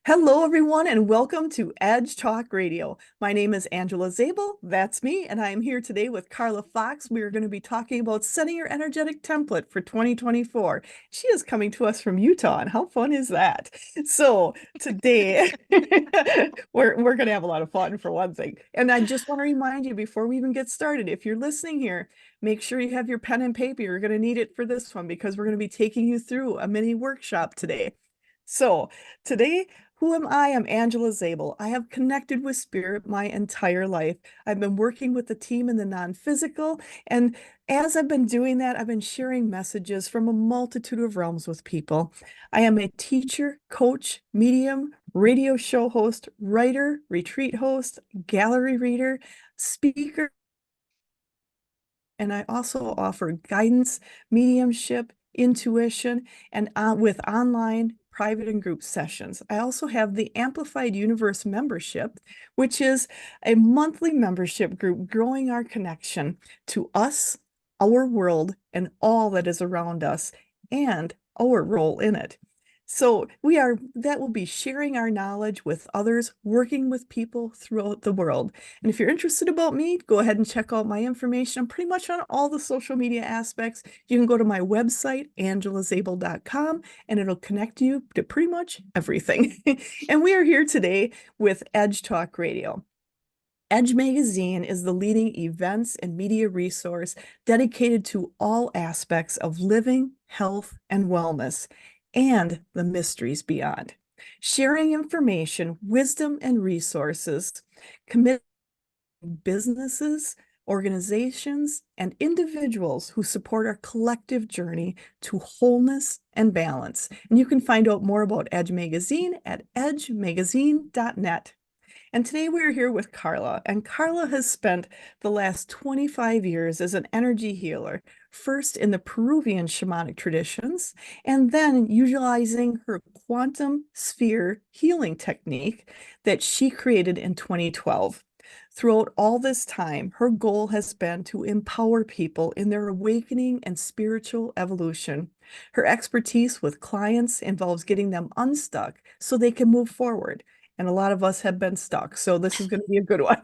Hello, everyone, and welcome to Edge Talk Radio. My name is Angela Zabel. That's me, and I am here today with Carla Fox. We are going to be talking about setting your energetic template for 2024. She is coming to us from Utah, and how fun is that? So today, we're going to have a lot of fun for one thing. And I just want to remind you before we even get started, if you're listening here, make sure you have your pen and paper. You're going to need it for this one because we're going to be taking you through a mini workshop today. So today, who am I? I'm Angela Zabel. I have connected with spirit my entire life. I've been working with the team in the non-physical, and as I've been doing that, I've been sharing messages from a multitude of realms with people. I am a teacher, coach, medium, radio show host, writer, retreat host, gallery reader, speaker, and I also offer guidance, mediumship, intuition, and with online private and group sessions. I also have the Amplified Universe membership, which is a monthly membership group growing our connection to us, our world, and all that is around us, and our role in it. So that will be sharing our knowledge with others, working with people throughout the world. And if you're interested about me, go ahead and check out my information. I'm pretty much on all the social media aspects. You can go to my website, angelazabel.com, and it'll connect you to pretty much everything. And we are here today with Edge Talk Radio. Edge Magazine is the leading events and media resource dedicated to all aspects of living, health, and wellness, and the mysteries beyond. Sharing information, wisdom, and resources committed to businesses, organizations, and individuals who support our collective journey to wholeness and balance. And you can find out more about Edge Magazine at edgemagazine.net. And today we're here with Carla, and Carla has spent the last 25 years as an energy healer, first in the Peruvian shamanic traditions, and then utilizing her quantum sphere healing technique that she created in 2012. Throughout all this time, her goal has been to empower people in their awakening and spiritual evolution. Her expertise with clients involves getting them unstuck so they can move forward, and a lot of us have been stuck. So this is going to be a good one.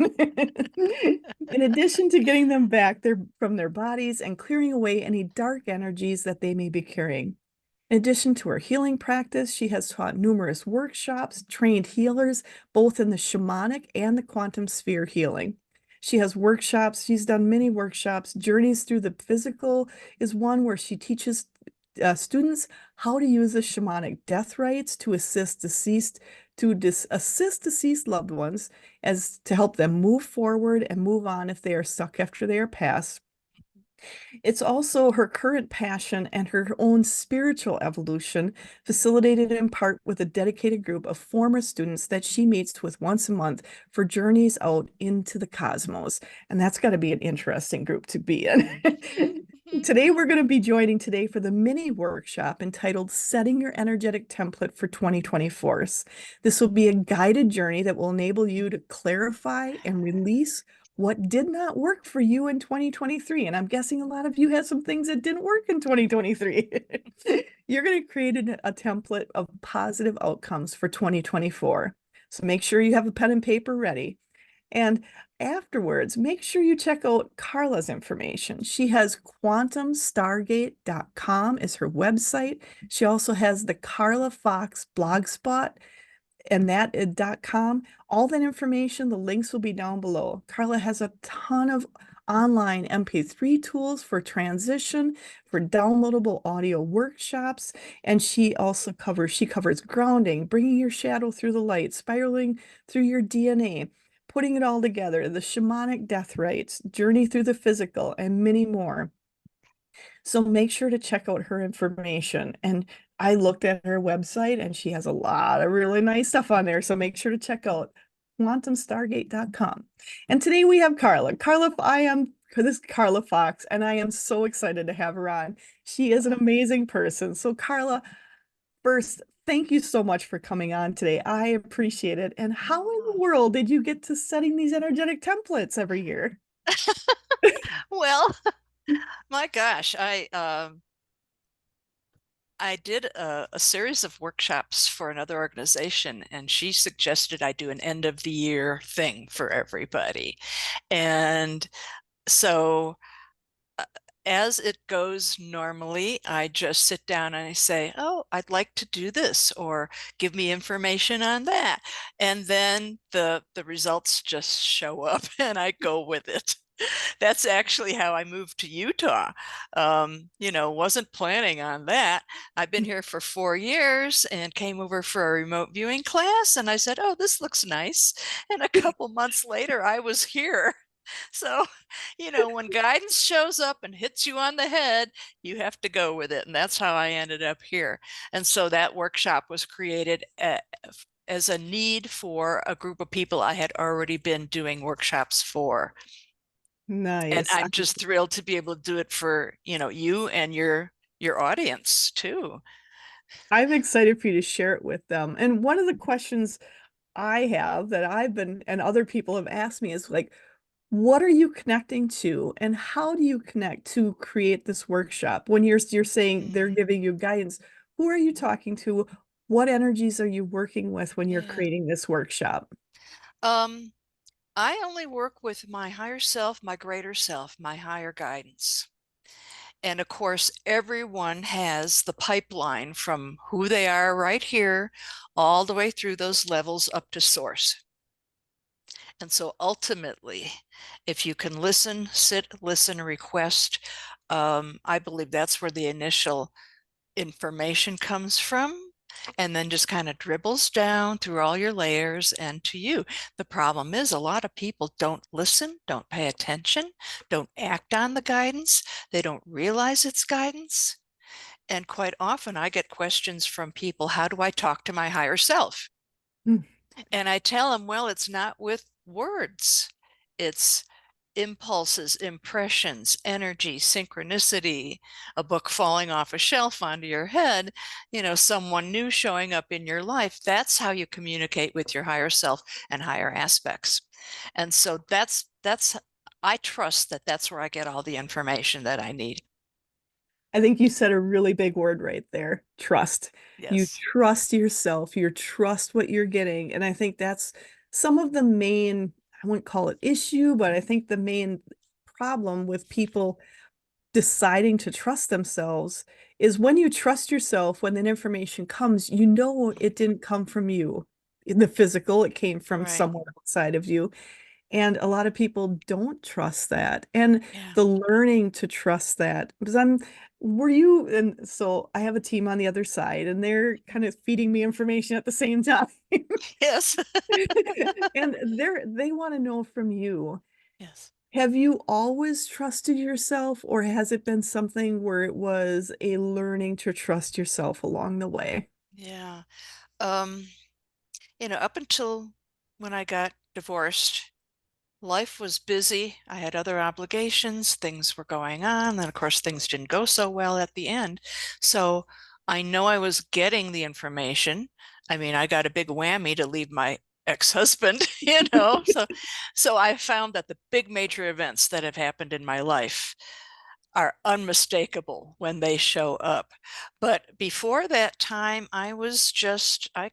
In addition to getting them back from their bodies and clearing away any dark energies that they may be carrying. In addition to her healing practice, she has taught numerous workshops, trained healers, both in the shamanic and the quantum sphere healing. She has workshops. She's done many workshops. Journeys Through the Physical is one where she teaches students how to use the shamanic death rites to assist deceased loved ones as to help them move forward and move on if they are stuck after they are passed. It's also her current passion and her own spiritual evolution, facilitated in part with a dedicated group of former students that she meets with once a month for journeys out into the cosmos. And that's got to be an interesting group to be in. Today, we're going to be joining today for the mini workshop entitled Setting Your Energetic Template for 2024. This will be a guided journey that will enable you to clarify and release what did not work for you in 2023. And I'm guessing a lot of you had some things that didn't work in 2023. You're going to create a template of positive outcomes for 2024. So make sure you have a pen and paper ready. And afterwards, make sure you check out Carla's information. She has quantumstargate.com is her website. She also has the Carla Fox blogspot and that.com. All that information, the links will be down below. Carla has a ton of online MP3 tools for transition, for downloadable audio workshops, and she covers grounding, bringing your shadow through the light, spiraling through your DNA, putting it all together, the shamanic death rites, journey through the physical, and many more. So make sure to check out her information. And I looked at her website and she has a lot of really nice stuff on there. So make sure to check out quantumstargate.com. And today we have Carla. This is Carla Fox, and I am so excited to have her on. She is an amazing person. So Carla, first, thank you so much for coming on today. I appreciate it. And how in the world did you get to setting these energetic templates every year? Well, my gosh, I did a series of workshops for another organization, and she suggested I do an end of the year thing for everybody. And so as it goes normally, I just sit down and I say, "Oh, I'd like to do this," or "Give me information on that." And then the results just show up and I go with it. That's actually how I moved to Utah. Wasn't planning on that. I've been here for 4 years and came over for a remote viewing class, and I said, "Oh, this looks nice." And a couple months later, I was here. So, when guidance shows up and hits you on the head, you have to go with it. And that's how I ended up here. And so that workshop was created as a need for a group of people I had already been doing workshops for. And Nice. I'm just thrilled to be able to do it for, you and your audience too. I'm excited for you to share it with them. And one of the questions I have that I've been and other people have asked me is like, what are you connecting to and how do you connect to create this workshop? When you're saying they're Mm, giving you guidance, who are you talking to? What energies are you working with when you're yeah. creating this workshop? Um, I only work with my higher self, my greater self, my higher guidance. And of course, everyone has the pipeline from who they are right here all the way through those levels up to source. And so ultimately, if you can listen, sit, listen, request, I believe that's where the initial information comes from, and then just kind of dribbles down through all your layers and to you. The problem is a lot of people don't listen, don't pay attention, don't act on the guidance. They don't realize it's guidance. And quite often I get questions from people, how do I talk to my higher self? Hmm. And I tell them, well, it's not with words. It's impulses, impressions, energy, synchronicity, a book falling off a shelf onto your head, someone new showing up in your life. That's how you communicate with your higher self and higher aspects. And so that's I trust that that's where I get all the information that I need. I think you said a really big word right there, trust. You Yes. trust yourself, you trust what you're getting. And I think that's some of the main, I wouldn't call it issue, but I think the main problem with people deciding to trust themselves is when you trust yourself, when that information comes, you know it didn't come from you in the physical, it came from Right. someone outside of you. And a lot of people don't trust that. And Yeah. the learning to trust that, because were you, and so I have a team on the other side, and they're kind of feeding me information at the same time. Yes. And they want to know from you, Yes. have you always trusted yourself, or has it been something where it was a learning to trust yourself along the way? Yeah. Um, up until when I got divorced, life was busy. I had other obligations, things were going on, and of course, things didn't go so well at the end. So I know I was getting the information. I mean, I got a big whammy to leave my ex-husband, so I found that the big major events that have happened in my life are unmistakable when they show up. But before that time, I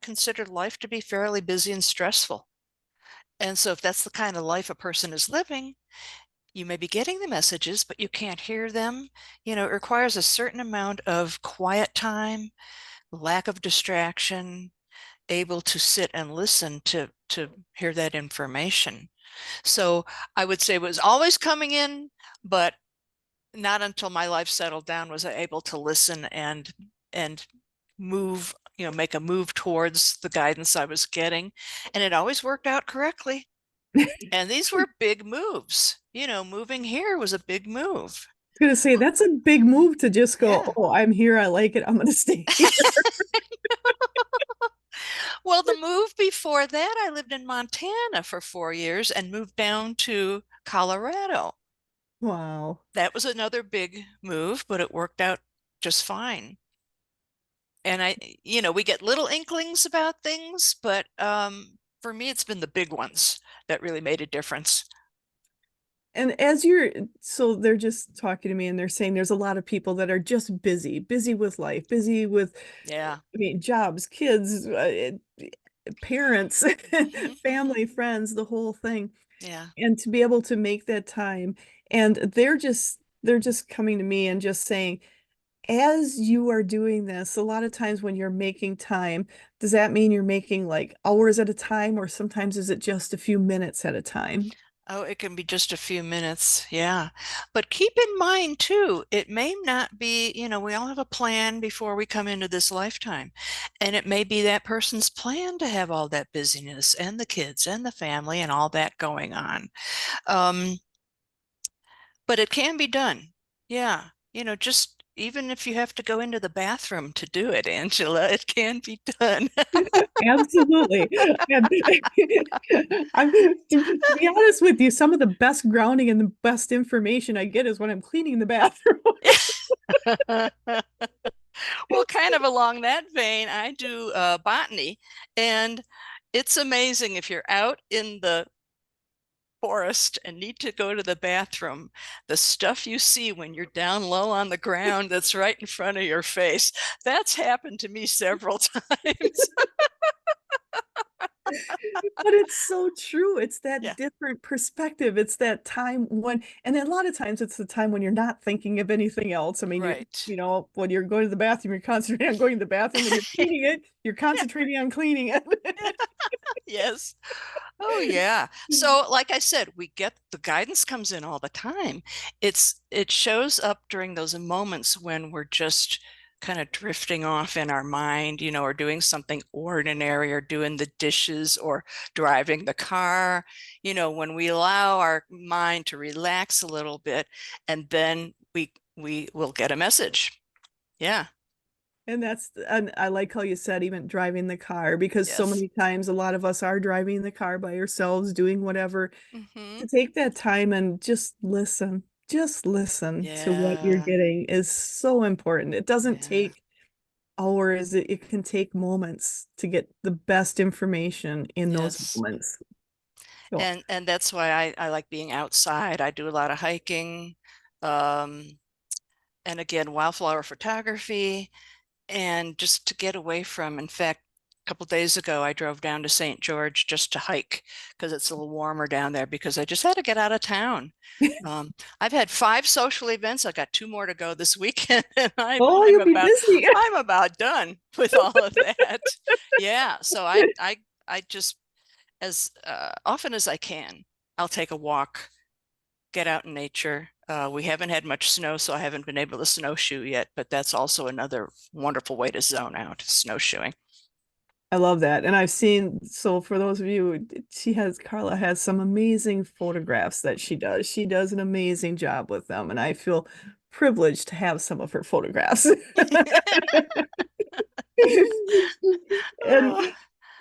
considered life to be fairly busy and stressful. And so, if that's the kind of life a person is living, you may be getting the messages, but you can't hear them. It requires a certain amount of quiet time, lack of distraction, able to sit and listen to hear that information. So I would say it was always coming in, but not until my life settled down was I able to listen and move, make a move towards the guidance I was getting. And it always worked out correctly. And these were big moves. Moving here was a big move. Gonna say that's a big move to just go, Yeah. oh, I'm here, I like it, I'm gonna stay here. Well, the move before that, I lived in Montana for 4 years and moved down to Colorado. Wow. That was another big move, but it worked out just fine. And we get little inklings about things, but for me, it's been the big ones that really made a difference. And so they're just talking to me and they're saying there's a lot of people that are just busy with life, busy with, Yeah. I mean, jobs, kids, parents, Hmm. Hmm. family, friends, the whole thing. Yeah. And to be able to make that time, and they're just coming to me and just saying, as you are doing this, a lot of times when you're making time, does that mean you're making like hours at a time, or sometimes is it just a few minutes at a time? Oh, it can be just a few minutes. Yeah. But keep in mind too, it may not be, we all have a plan before we come into this lifetime. And it may be that person's plan to have all that busyness and the kids and the family and all that going on. Um, but it can be done. Yeah. Just even if you have to go into the bathroom to do it, Angela, it can be done. Absolutely. And to be honest with you, some of the best grounding and the best information I get is when I'm cleaning the bathroom. Well, kind of along that vein, I do botany, and it's amazing if you're out in the forest and need to go to the bathroom, the stuff you see when you're down low on the ground that's right in front of your face. That's happened to me several times. But it's so true. It's that Yeah, different perspective. It's that time when, and a lot of times it's the time when you're not thinking of anything else. I mean, right. when you're going to the bathroom, you're concentrating on going to the bathroom. When you're cleaning it, you're concentrating on cleaning it. Yes. Oh yeah. So like I said, we get the guidance comes in all the time. It shows up during those moments when we're just kind of drifting off in our mind, or doing something ordinary or doing the dishes or driving the car, when we allow our mind to relax a little bit and then we will get a message. Yeah. And I like how you said even driving the car, because so Yes. many times a lot of us are driving the car by ourselves, doing whatever, Hmm. to take that time and just listen to what you're Yeah. getting is so important. It doesn't Yeah. take hours, it can take moments to get the best information in those Yes. moments. So, And that's why I like being outside. I do a lot of hiking, um, and again, wildflower photography, and just to get away from. In fact, a couple days ago, I drove down to St. George just to hike because it's a little warmer down there because I just had to get out of town. Um, I've had 5 social events. I got 2 more to go this weekend, and oh, you'll be busy. I'm about done with all of that. Yeah, so I just as often as I can, I'll take a walk, get out in nature. We haven't had much snow, so I haven't been able to snowshoe yet, but that's also another wonderful way to zone out, snowshoeing. I love that. And I've seen, so for those of you, Carla has some amazing photographs that she does. She does an amazing job with them, and I feel privileged to have some of her photographs. And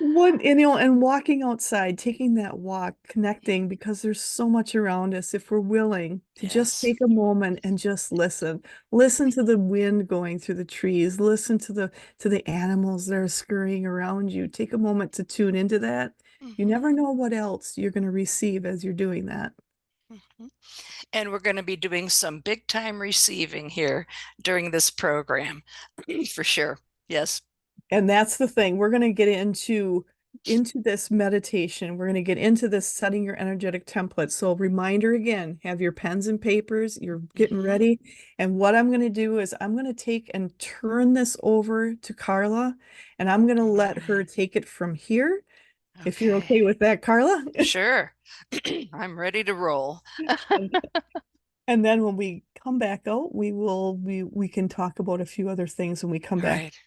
Oh, and walking outside, taking that walk, connecting, because there's so much around us. If we're willing to just yes. take a moment and just listen to the wind going through the trees, listen to the animals that are scurrying around you. Take a moment to tune into that. You Hmm. never know what else you're going to receive as you're doing that. Hmm. And we're going to be doing some big time receiving here during this program for sure. Yes. And that's the thing. We're going to get into this meditation. We're going to get into this setting your energetic template. So reminder again, have your pens and papers. You're getting Hmm. ready. And what I'm going to do is I'm going to take and turn this over to Carla, and I'm going to All let her right. take it from here. If you're Okay. okay with that, Carla. Sure. I'm ready to roll. And, and then when we come back out, we can talk about a few other things when we come back. Right.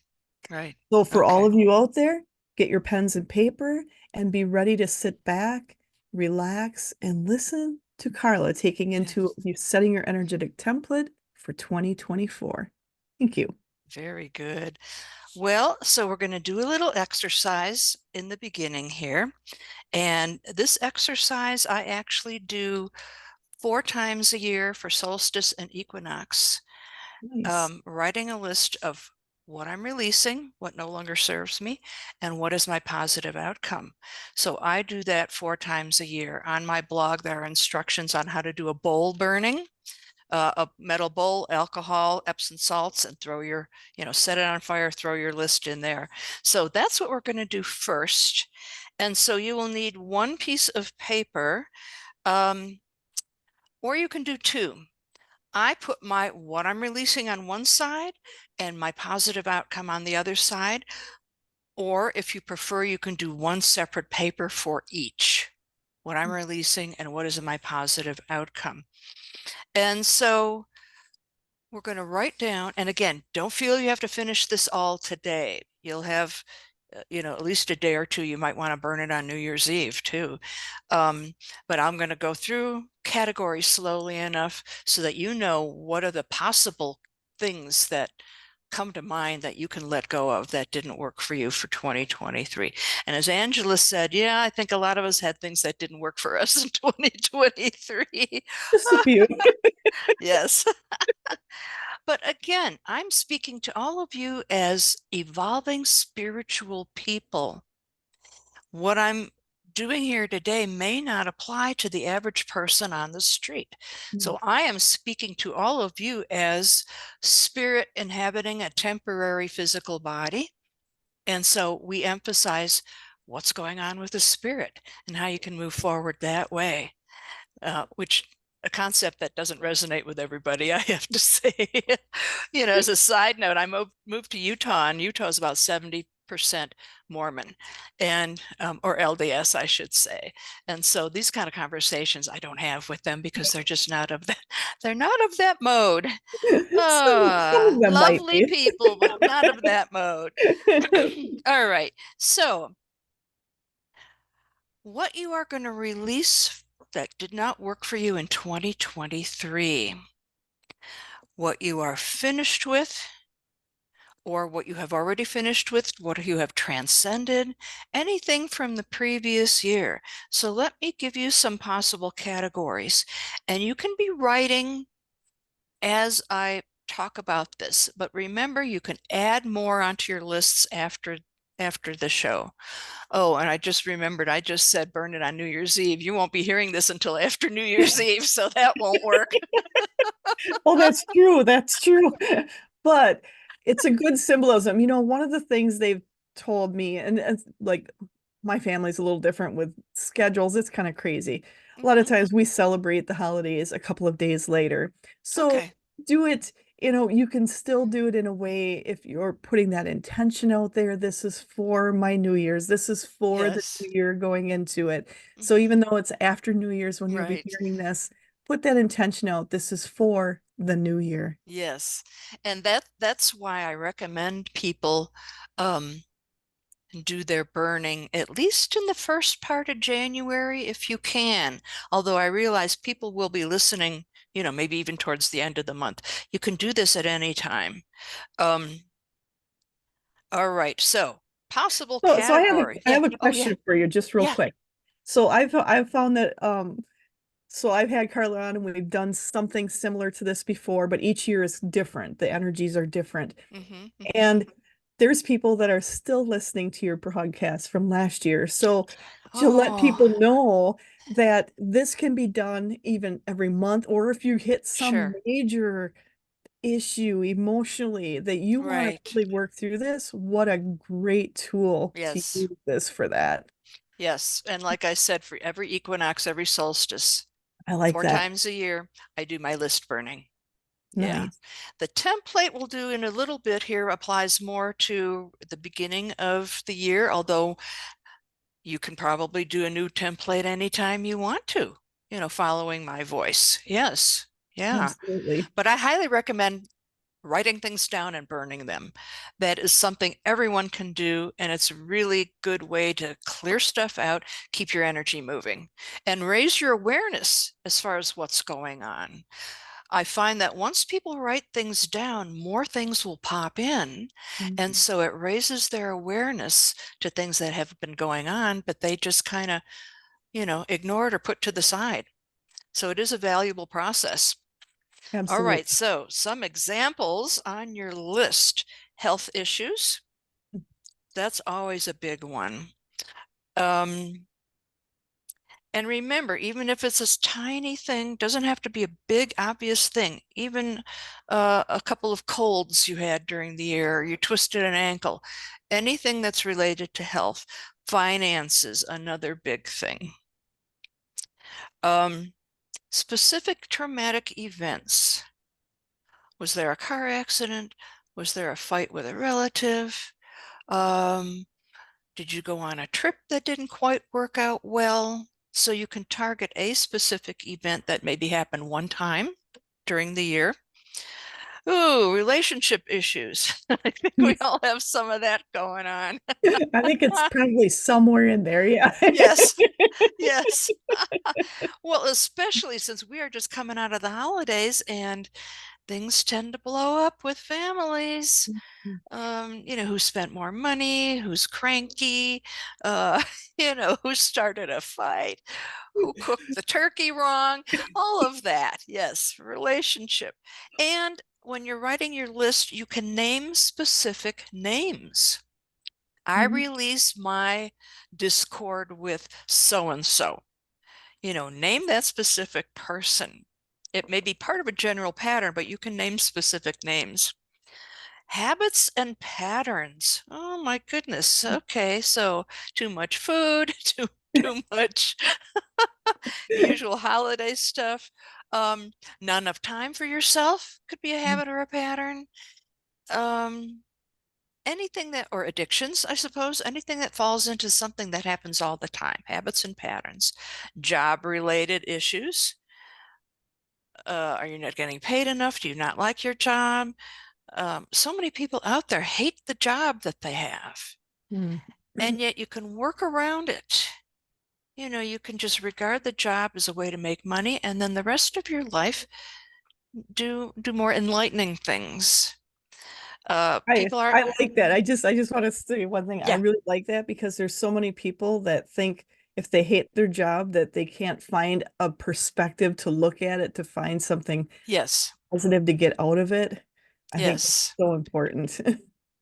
Right. So for all Okay. of you out there, get your pens and paper and be ready to sit back, relax, and listen to Carla taking into Yes. you setting your energetic template for 2024. Thank you. Very good. Well, so we're going to do a little exercise in the beginning here. And this exercise I actually do 4 times a year for solstice and equinox, Nice. writing a list of what I'm releasing, what no longer serves me, and what is my positive outcome. So I do that 4 times a year. On my blog, there are instructions on how to do a bowl burning, a metal bowl, alcohol, Epsom salts, and throw your, set it on fire, throw your list in there. So that's what we're going to do first. And so you will need one piece of paper, or you can do two. I put what I'm releasing on one side and my positive outcome on the other side. Or if you prefer, you can do one separate paper for each. What I'm releasing and what is my positive outcome. And so we're going to write down, and again, don't feel you have to finish this all today. You'll have, at least a day or two. You might want to burn it on New Year's Eve too. But I'm going to go through categories slowly enough so that you know what are the possible things that come to mind that you can let go of that didn't work for you for 2023. And as Angela said, yeah, I think a lot of us had things that didn't work for us in 2023. Just a few. Yes. But again, I'm speaking to all of you as evolving spiritual people. What I'm doing here today may not apply to the average person on the street. So I am speaking to all of you as spirit inhabiting a temporary physical body. And so we emphasize what's going on with the spirit and how you can move forward that way, which a concept that doesn't resonate with everybody, I have to say. As a side note, I moved to Utah, and Utah is about 70% Mormon, and or LDS, I should say. And so these kind of conversations I don't have with them because they're just not of that. They're not of that mode. Some of them might Lovely be. people, but not of that mode. All right. So what you are going to release that did not work for you in 2023, what you are finished with, or what you have already finished with, what you have transcended, anything from the previous year. So let me give you some possible categories, and you can be writing as I talk about this, but remember you can add more onto your lists after the show. Oh, and I just remembered, I just said burn it on New Year's Eve. You won't be hearing this until after New Year's Eve, so that won't work. Oh, that's true. That's true. But it's a good symbolism. One of the things they've told me, and it's like my family's a little different with schedules. It's kind of crazy. A lot of Mm-hmm. times we celebrate the holidays a couple of days later. So Okay. do it, you can still do it in a way if you're putting that intention out there. This is for my New Year's. This is for the Yes. new year going into it. So Mm-hmm. even though it's after New Year's when you'll be Right. hearing this, put that intention out. This is for the new year. Yes. And that's why I recommend people um, do their burning at least in the first part of January if you can. Although I realize people will be listening, maybe even towards the end of the month. You can do this at any time. Um, all right. So possible So category. I Yeah. have a Oh, yeah. question for you, just real Yeah. quick. So I've found that so I've had Carla on and we've done something similar to this before, but each year is different. The energies are different. Mm-hmm. Mm-hmm. And there's people that are still listening to your podcast from last year. So to let Oh, people know that this can be done even every month, or if you hit some sure. major issue emotionally that you want to Right. really work through this, what a great tool to Yes. use this for that. Yes. And like I said, for every equinox, every solstice, I like four that. times a year, I do my list burning. Yeah. Nice. The template we'll do in a little bit here applies more to the beginning of the year, although you can probably do a new template anytime you want to, following my voice. Yes. Yeah. Absolutely. But I highly recommend writing things down and burning them. That is something everyone can do, and it's a really good way to clear stuff out, keep your energy moving, and raise your awareness as far as what's going on. I find that once people write things down, more things will pop in. And Mhm. so it raises their awareness to things that have been going on, but they just kind of, ignore it or put to the side. So it is a valuable process. All right, Absolutely. so some examples on your list. Health issues, that's always a big one. And remember, even if it's a tiny thing, doesn't have to be a big, obvious thing. Even a couple of colds you had during the year, you twisted an ankle, anything that's related to health. Finances, another big thing. Specific traumatic events. Was there a car accident? Was there a fight with a relative? Um, did you go on a trip that didn't quite work out well? So you can target a specific event that maybe happened one time during the year. Ooh, relationship issues. I think we all have some of that going on. I think it's probably somewhere in there. Yeah. Yes, yes. Well, especially since we are just coming out of the holidays and things tend to blow up with families. Who spent more money, who's cranky, uh, who started a fight, who cooked the turkey wrong, all of that. Yes, relationship. And when you're writing your list, you can name specific names. I release my discord with so and so. Name that specific person. It may be part of a general pattern, but you can name specific names. Habits and patterns. Oh my goodness. Okay, so too much food, too much the usual holiday stuff. Not enough time for yourself could be a habit or a pattern. Um, anything that, or addictions, I suppose, anything that falls into something that happens all the time, habits and patterns. Job related issues. Are you not getting paid enough? Do you not like your job? So many people out there hate the job that they have, and yet you can work around it. You can just regard the job as a way to make money, and then the rest of your life do more enlightening things. I People are, I like that. I just want to say one thing. I yeah, really like that because there's so many people that think if they hate their job that they can't find a perspective to look at it to find something yes, positive to get out of it. I think that's yes, so important.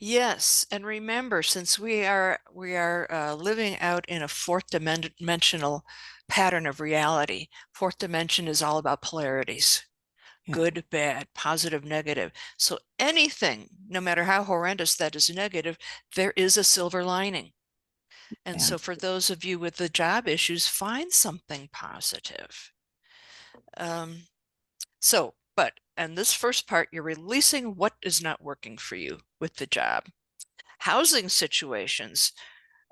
yes. And remember, since we are living out in a fourth dimensional pattern of reality, fourth dimension is all about polarities. Yeah, Good, bad, positive, negative. So anything, no matter how horrendous that is negative, there is a silver lining. And yeah. so for those of you with the job issues, find something positive. Um, and this first part, you're releasing what is not working for you with the job. Housing situations.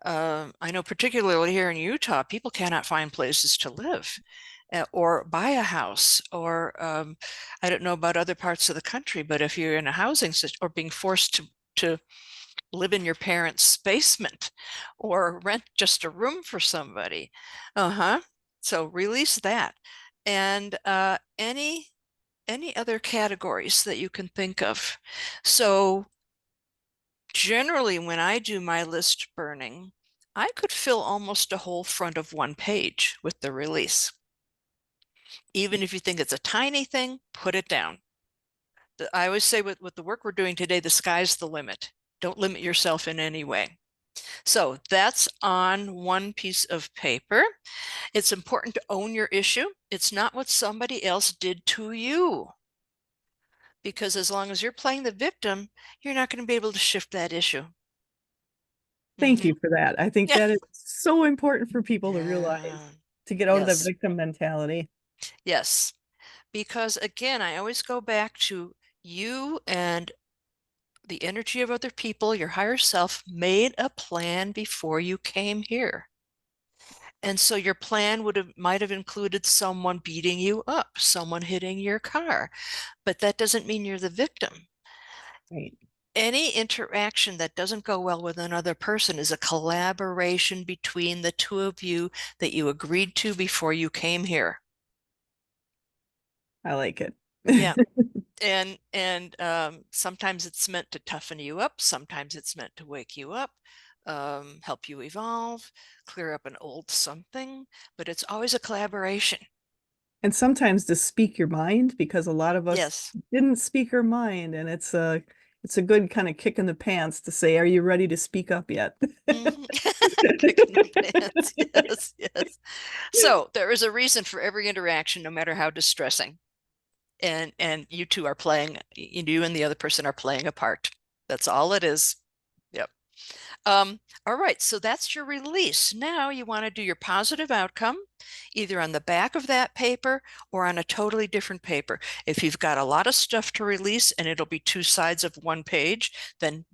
I know particularly here in Utah, people cannot find places to live or buy a house, or I don't know about other parts of the country, but if you're in a housing or being forced to live in your parents' basement or rent just a room for somebody. So release that. And any other categories that you can think of. So generally, when I do my list burning, I could fill almost a whole front of one page with the release. Even if you think it's a tiny thing, put it down. I always say with the work we're doing today, the sky's the limit. Don't limit yourself in any way. So that's on one piece of paper. It's important to own your issue. It's not what somebody else did to you. Because as long as you're playing the victim, you're not going to be able to shift that issue. Thank Mm-hmm. you for that. I think Yeah. that is so important for people to realize Yeah. to get out of the Yes. victim mentality. Yes. Because again, I always go back to you and the energy of other people, your higher self made a plan before you came here. And so your plan might have included someone beating you up, someone hitting your car, but that doesn't mean you're the victim. Right. Any interaction that doesn't go well with another person is a collaboration between the two of you that you agreed to before you came here. I like it. Yeah. And sometimes it's meant to toughen you up, sometimes it's meant to wake you up, help you evolve, clear up an old something, but it's always a collaboration. And sometimes to speak your mind because a lot of us Yes. didn't speak our mind and it's it's a good kind of kick in the pants to say, are you ready to speak up yet? Mhm. Kick in the pants. Yes, yes. So there is a reason for every interaction, no matter how distressing. And you two are playing, you and the other person are playing a part. That's all it is. Yep. All right, so that's your release. Now you want to do your positive outcome, either on the back of that paper or on a totally different paper. If you've got a lot of stuff to release and it'll be two sides of one page, then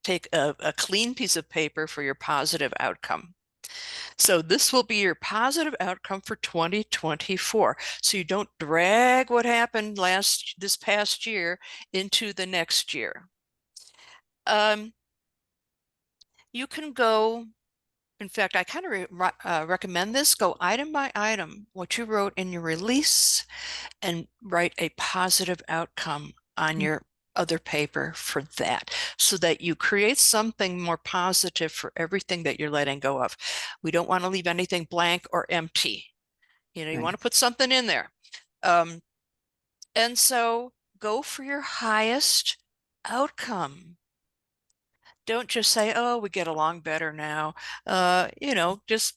take a clean piece of paper for your positive outcome. So this will be your positive outcome for 2024. So you don't drag what happened this past year into the next year. You can go, in fact, I kind of recommend this, go item by item, what you wrote in your release, and write a positive outcome on your other paper for that, so that you create something more positive for everything that you're letting go of. We don't want to leave anything blank or empty. You Right. want to put something in there. And so go for your highest outcome. Don't just say, oh, we get along better now. Just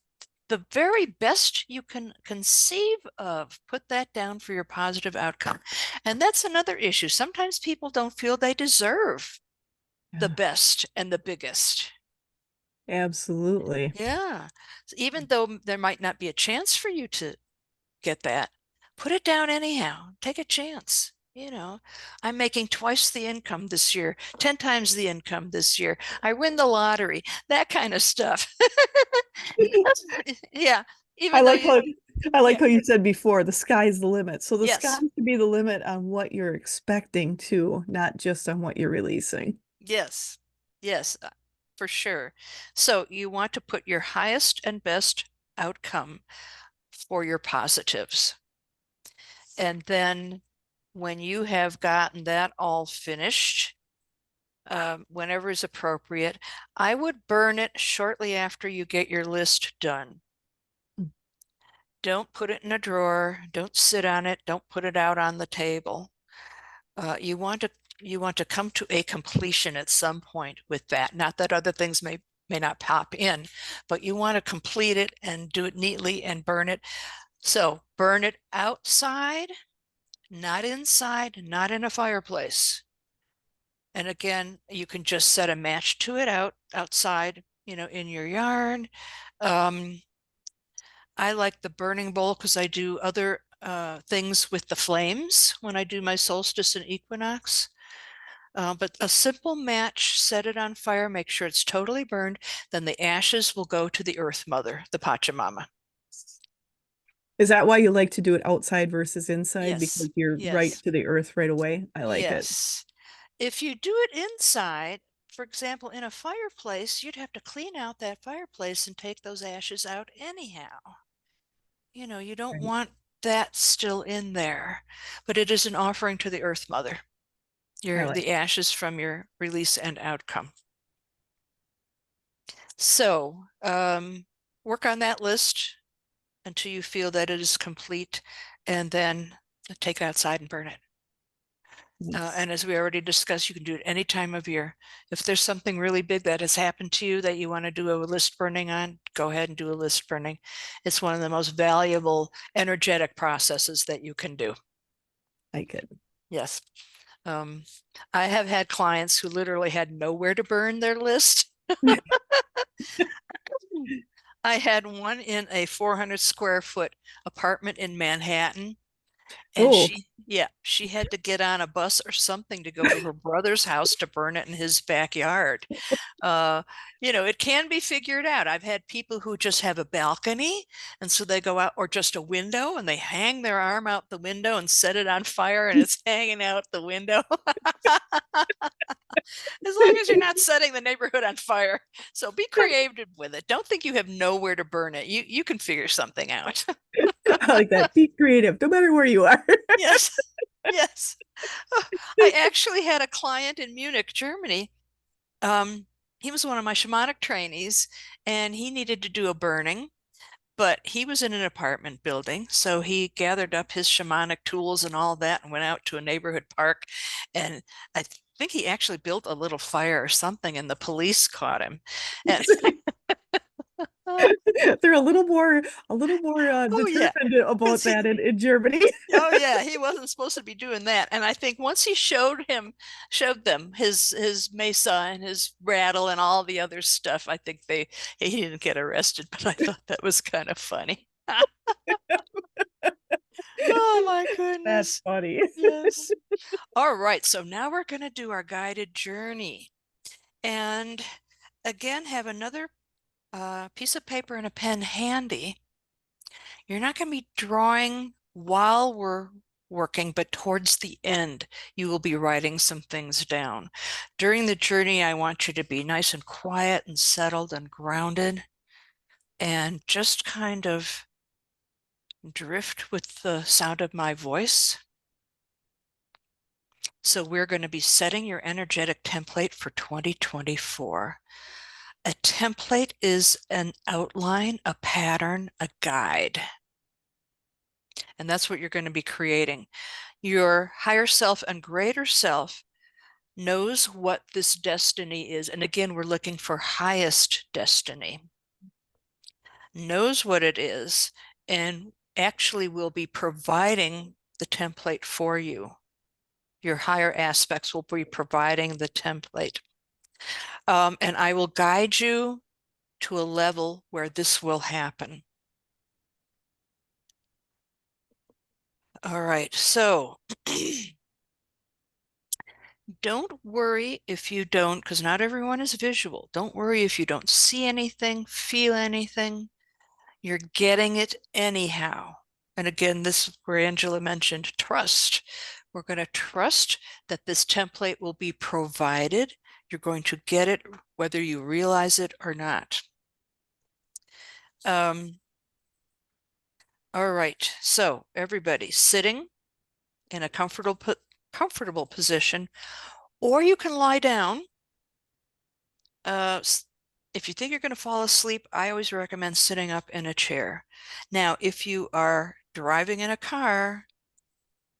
the very best you can conceive of, put that down for your positive outcome. And that's another issue. Sometimes people don't feel they deserve the Yeah, best and the biggest. absolutely. Yeah. Even though there might not be a chance for you to get that, put it down anyhow. Take a chance. I'm making twice the income this year, 10 times the income this year. I win the lottery, that kind of stuff. Yeah. I Even though like you, how I like yeah, how you said before, the sky's the limit. So the sky yes, should be the limit on what you're expecting to, not just on what you're releasing. yes, yes, for sure. So you want to put your highest and best outcome for your positives. And then when you have gotten that all finished, whenever is appropriate, I would burn it shortly after you get your list done. Don't put it in a drawer. Don't sit on it. Don't put it out on the table. You want to come to a completion at some point with that. Not that other things may not pop in, but you want to complete it and do it neatly and burn it. So burn it outside, not inside, not in a fireplace. And again, you can just set a match to it outside, in your yard. Um, I like the burning bowl because I do other things with the flames when I do my solstice and equinox. But a simple match, set it on fire, make sure it's totally burned. Then the ashes will go to the Earth Mother, the Pachamama. Is that why you like to do it outside versus inside? Yes, Because you're right yes, to the earth right away. I like it. yes. If you do it inside, for example, in a fireplace, you'd have to clean out that fireplace and take those ashes out anyhow. You don't Right. want that still in there, but it is an offering to the Earth Mother, I your like the ashes from your release and outcome. So work on that list until you feel that it is complete, and then take it outside and burn it. nice. And as we already discussed, you can do it any time of year. If there's something really big that has happened to you that you want to do a list burning on, go ahead and do a list burning. It's one of the most valuable energetic processes that you can do. Like it. Yes. Um, I have had clients who literally had nowhere to burn their list. I had one in a 400 square foot apartment in Manhattan. And Oh, she had to get on a bus or something to go to her brother's house to burn it in his backyard. Uh, it can be figured out. I've had people who just have a balcony, and so they go out, or just a window, and they hang their arm out the window and set it on fire, and it's hanging out the window. As long as you're not setting the neighborhood on fire. So be creative with it. Don't think you have nowhere to burn it. You can figure something out. I like that. Be creative, no matter where you are. Yes. Yes. I actually had a client in Munich, Germany. He was one of my shamanic trainees, and he needed to do a burning, but he was in an apartment building. So he gathered up his shamanic tools and all that and went out to a neighborhood park. And think he actually built a little fire or something, and the police caught him. And They're a little more oh yeah, determined because about that in Germany. oh yeah, he wasn't supposed to be doing that. And I think once he showed them his mesa and his rattle and all the other stuff, I think he didn't get arrested, but I thought that was kind of funny. Oh my That's goodness. funny. Yes. All right, so now we're going to do our guided journey. And again, have another piece of paper and a pen handy. You're not going to be drawing while we're working, but towards the end, you will be writing some things down. During the journey, I want you to be nice and quiet and settled and grounded and just kind of drift with the sound of my voice. So we're going to be setting your energetic template for 2024. A template is an outline, a pattern, a guide. And that's what you're going to be creating. Your higher self and greater self knows what this destiny is. And again, we're looking for highest destiny. Knows what it is and actually will be providing the template for you. Your higher aspects will be providing the template. And I will guide you to a level where this will happen. All right, so don't worry if you don't, because not everyone is visual. Don't worry if you don't see anything, feel anything. You're getting it anyhow. And again, this is where Angela mentioned trust. We're going to trust that this template will be provided. You're going to get it whether you realize it or not. All right, so everybody sitting in a comfortable position, or you can lie down. If you think you're going to fall asleep, I always recommend sitting up in a chair. Now, if you are driving in a car,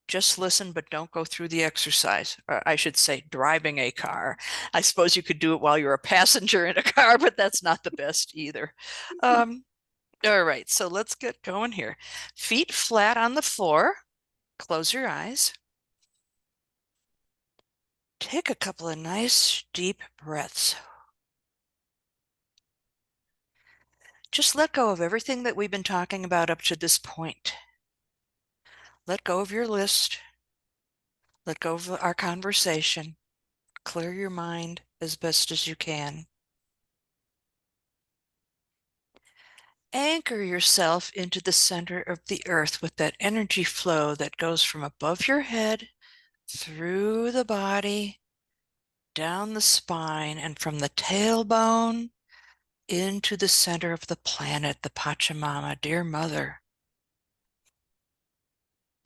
just listen, but don't go through the exercise. Or I should say, driving a car. I suppose you could do it while you're a passenger in a car, but that's not the best either. All right, so let's get going here. Feet flat on the floor. Close your eyes. Take a couple of nice deep breaths. Just let go of everything that we've been talking about up to this point. Let go of your list. Let go of our conversation. Clear your mind as best as you can. Anchor yourself into the center of the earth with that energy flow that goes from above your head, through the body, down the spine, and from the tailbone into the center of the planet, the Pachamama, dear mother.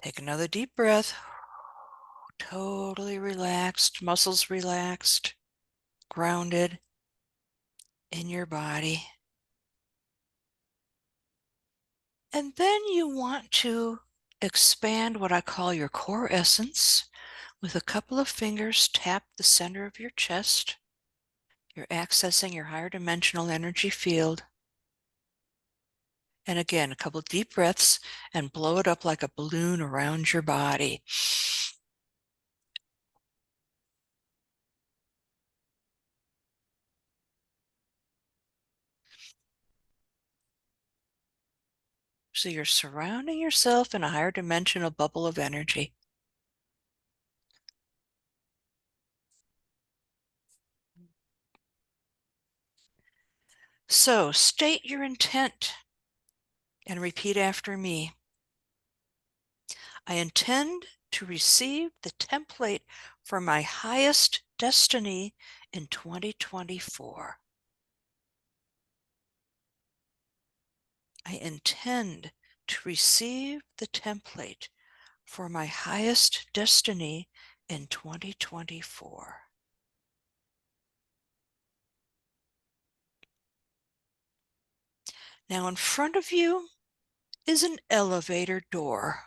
Take another deep breath. Totally relaxed, muscles relaxed, grounded in your body. And then you want to expand what I call your core essence. With a couple of fingers, tap the center of your chest. You're accessing your higher dimensional energy field. And again, a couple of deep breaths and blow it up like a balloon around your body. So you're surrounding yourself in a higher dimensional bubble of energy. So state your intent and repeat after me. I intend to receive the template for my highest destiny in 2024. I intend to receive the template for my highest destiny in 2024. Now, in front of you is an elevator door.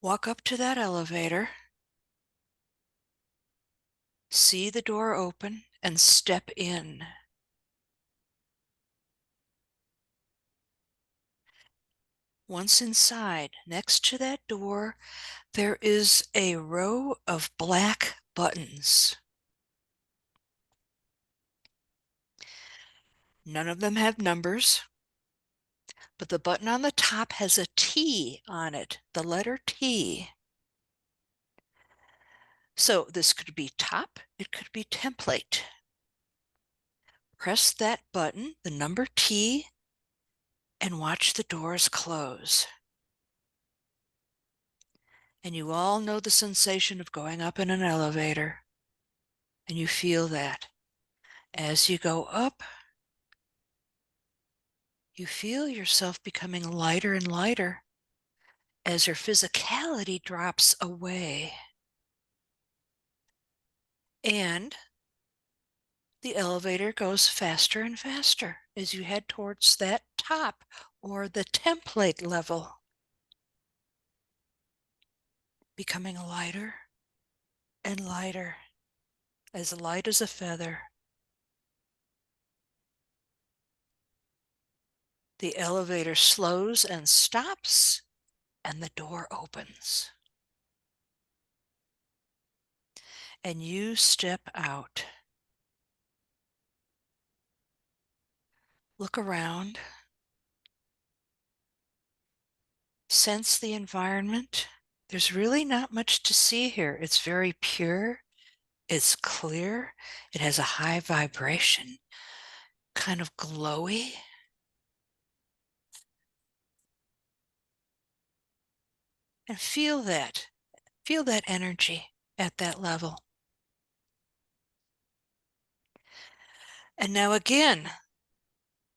Walk up to that elevator, see the door open, and step in. Once inside, next to that door, there is a row of black buttons. None of them have numbers, but the button on the top has a T on it, the letter T. So this could be top, it could be template. Press that button, the number T, and watch the doors close. And you all know the sensation of going up in an elevator. And you feel that. As you go up, you feel yourself becoming lighter and lighter as your physicality drops away. And the elevator goes faster and faster as you head towards that top or the template level, becoming lighter and lighter, as light as a feather. The elevator slows and stops, and the door opens. And you step out. Look around. Sense the environment. There's really not much to see here. It's very pure. It's clear. It has a high vibration, kind of glowy. And feel that. Feel that energy at that level. And now again,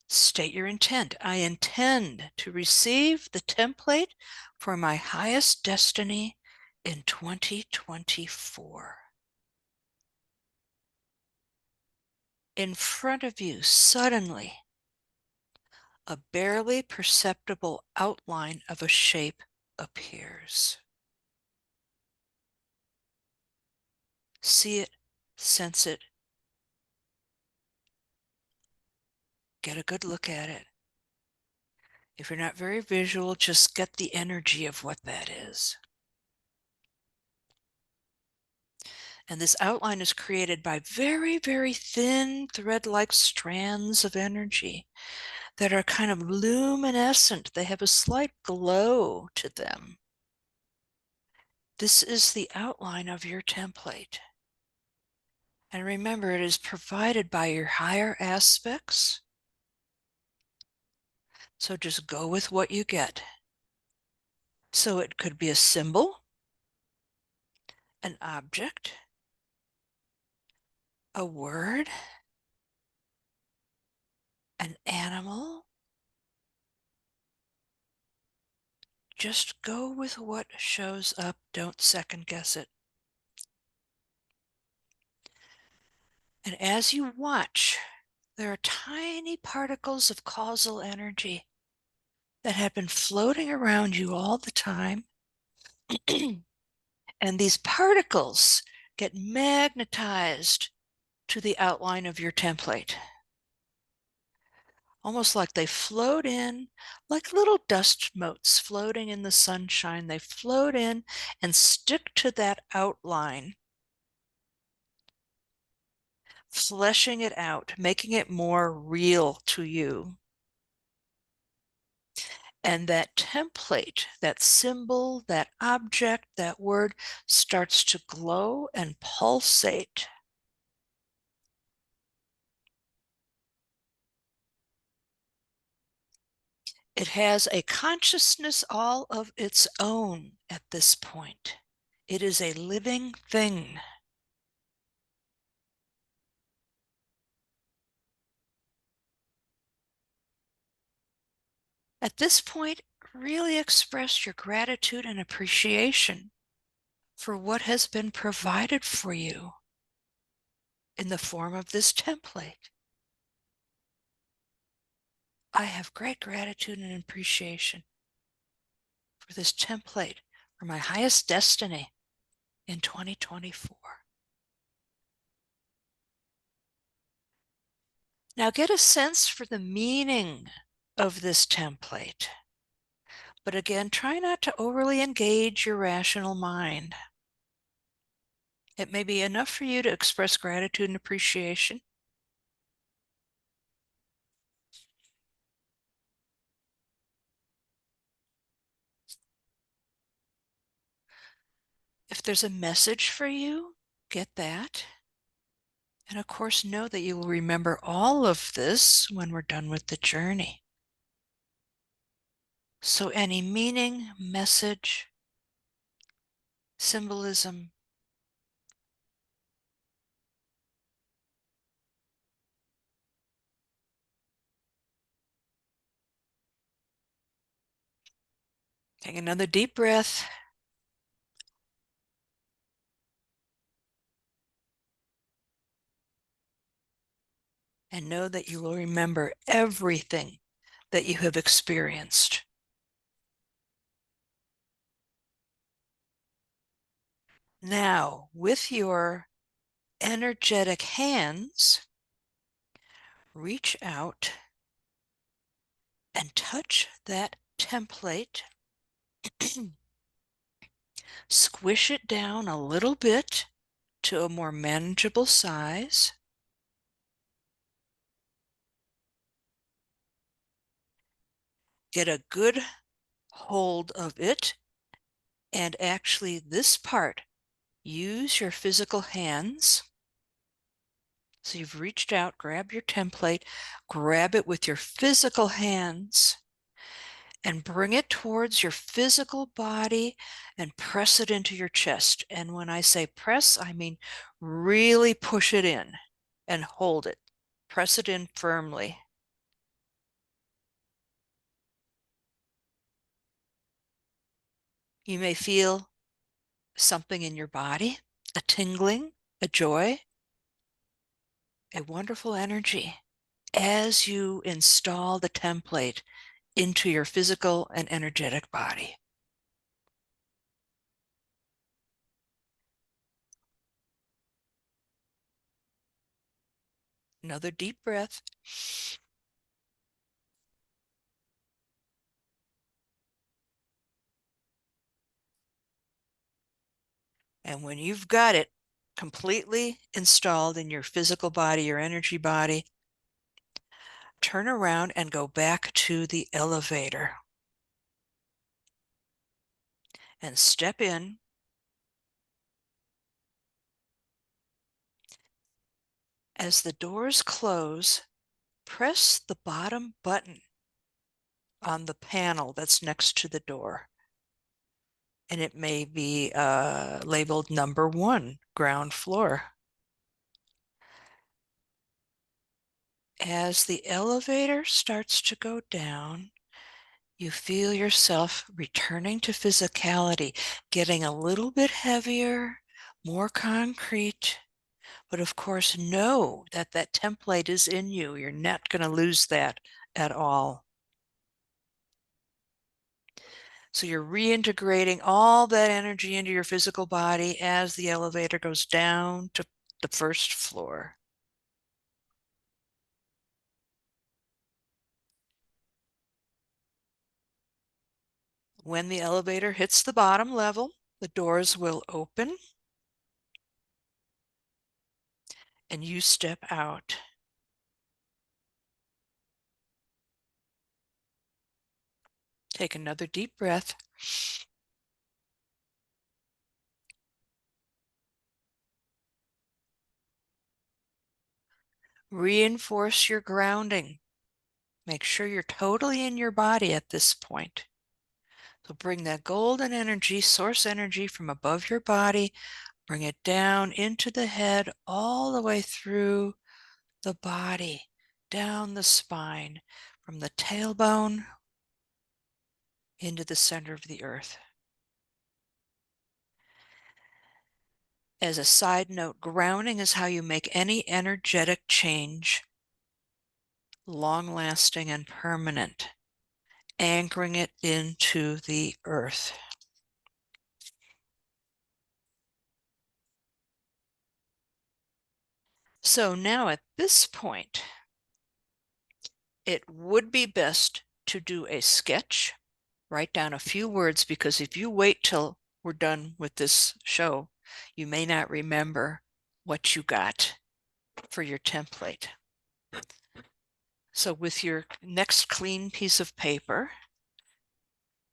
state your intent. I intend to receive the template for my highest destiny in 2024. In front of you, suddenly, a barely perceptible outline of a shape appears. See it, sense it, get a good look at it. If you're not very visual, just get the energy of what that is. And this outline is created by very, very thin thread-like strands of energy that are kind of luminescent. They have a slight glow to them. This is the outline of your template. And remember, it is provided by your higher aspects. So just go with what you get. So it could be a symbol, an object, a word, an animal. Just go with what shows up. Don't second guess it. And as you watch, there are tiny particles of causal energy that have been floating around you all the time. And these particles get magnetized to the outline of your template. Almost like they float in, like little dust motes floating in the sunshine. They float in and stick to that outline, fleshing it out, making it more real to you. And that template, that symbol, that object, that word starts to glow and pulsate. It has a consciousness all of its own at this point. It is a living thing. At this point, really express your gratitude and appreciation for what has been provided for you in the form of this template. I have great gratitude and appreciation for this template, for my highest destiny in 2024. Now get a sense for the meaning of this template. But again, try not to overly engage your rational mind. It may be enough for you to express gratitude and appreciation. If there's a message for you, get that. And of course, know that you will remember all of this when we're done with the journey. So any meaning, message, symbolism, take another deep breath. And know that you will remember everything that you have experienced. Now, with your energetic hands, reach out and touch that template. Squish it down a little bit to a more manageable size. Get a good hold of it. And actually, this part, use your physical hands. So you've reached out, grab your template, grab it with your physical hands, and bring it towards your physical body and press it into your chest. And when I say press, I mean really push it in and hold it. Press it in firmly. You may feel something in your body, a tingling, a joy, a wonderful energy as you install the template into your physical and energetic body. Another deep breath. And when you've got it completely installed in your physical body, your energy body, turn around and go back to the elevator and step in. As the doors close, press the bottom button on the panel that's next to the door. And it may be labeled number 1, ground floor. As the elevator starts to go down, you feel yourself returning to physicality, getting a little bit heavier, more concrete. But of course, know that that template is in you. You're not going to lose that at all. So you're reintegrating all that energy into your physical body as the elevator goes down to the first floor. When the elevator hits the bottom level, the doors will open and you step out. Take another deep breath. Reinforce your grounding. Make sure you're totally in your body at this point. So bring that golden energy, source energy from above your body, bring it down into the head, all the way through the body, down the spine, from the tailbone into the center of the earth. As a side note, grounding is how you make any energetic change long-lasting and permanent, anchoring it into the earth. So now at this point, it would be best to do a sketch, write down a few words, because if you wait till we're done with this show, you may not remember what you got for your template. So with your next clean piece of paper,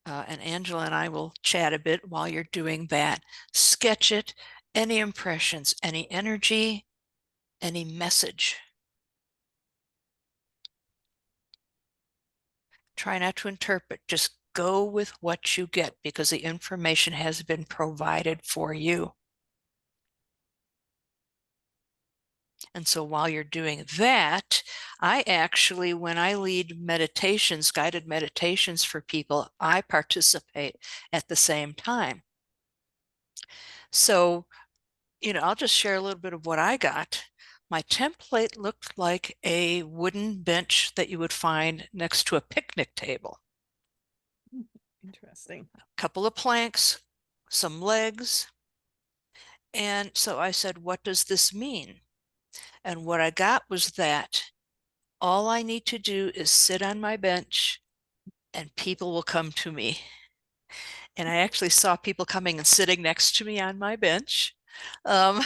and Angela and I will chat a bit while you're doing that, sketch it, any impressions, any energy, any message. Try not to interpret, just go with what you get because the information has been provided for you. And so while you're doing that, I actually, when I lead meditations, guided meditations for people, I participate at the same time. So, I'll just share a little bit of what I got. My template looked like a wooden bench that you would find next to a picnic table. Interesting. A couple of planks, some legs. And so I said, what does this mean? And what I got was that all I need to do is sit on my bench and people will come to me. And I actually saw people coming and sitting next to me on my bench. Um,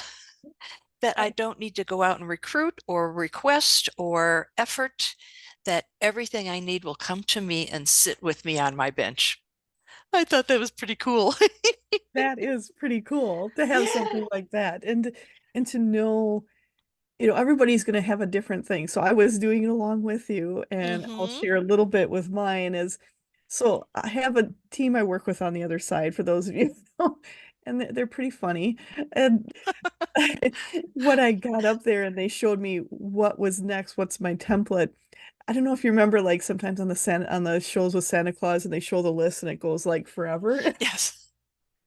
that I don't need to go out and recruit or request or effort, that everything I need will come to me and sit with me on my bench. I thought that was pretty cool. That is pretty cool to have Yeah. something like that, and to know, everybody's going to have a different thing. So I was doing it along with you, and I'll Mm-hmm. share a little bit with mine is, so I have a team I work with on the other side, for those of you who know, and they're pretty funny. And when I got up there and they showed me what was next, what's my template. I don't know if you remember, like sometimes on the shows with Santa Claus and they show the list and it goes like forever. Yes.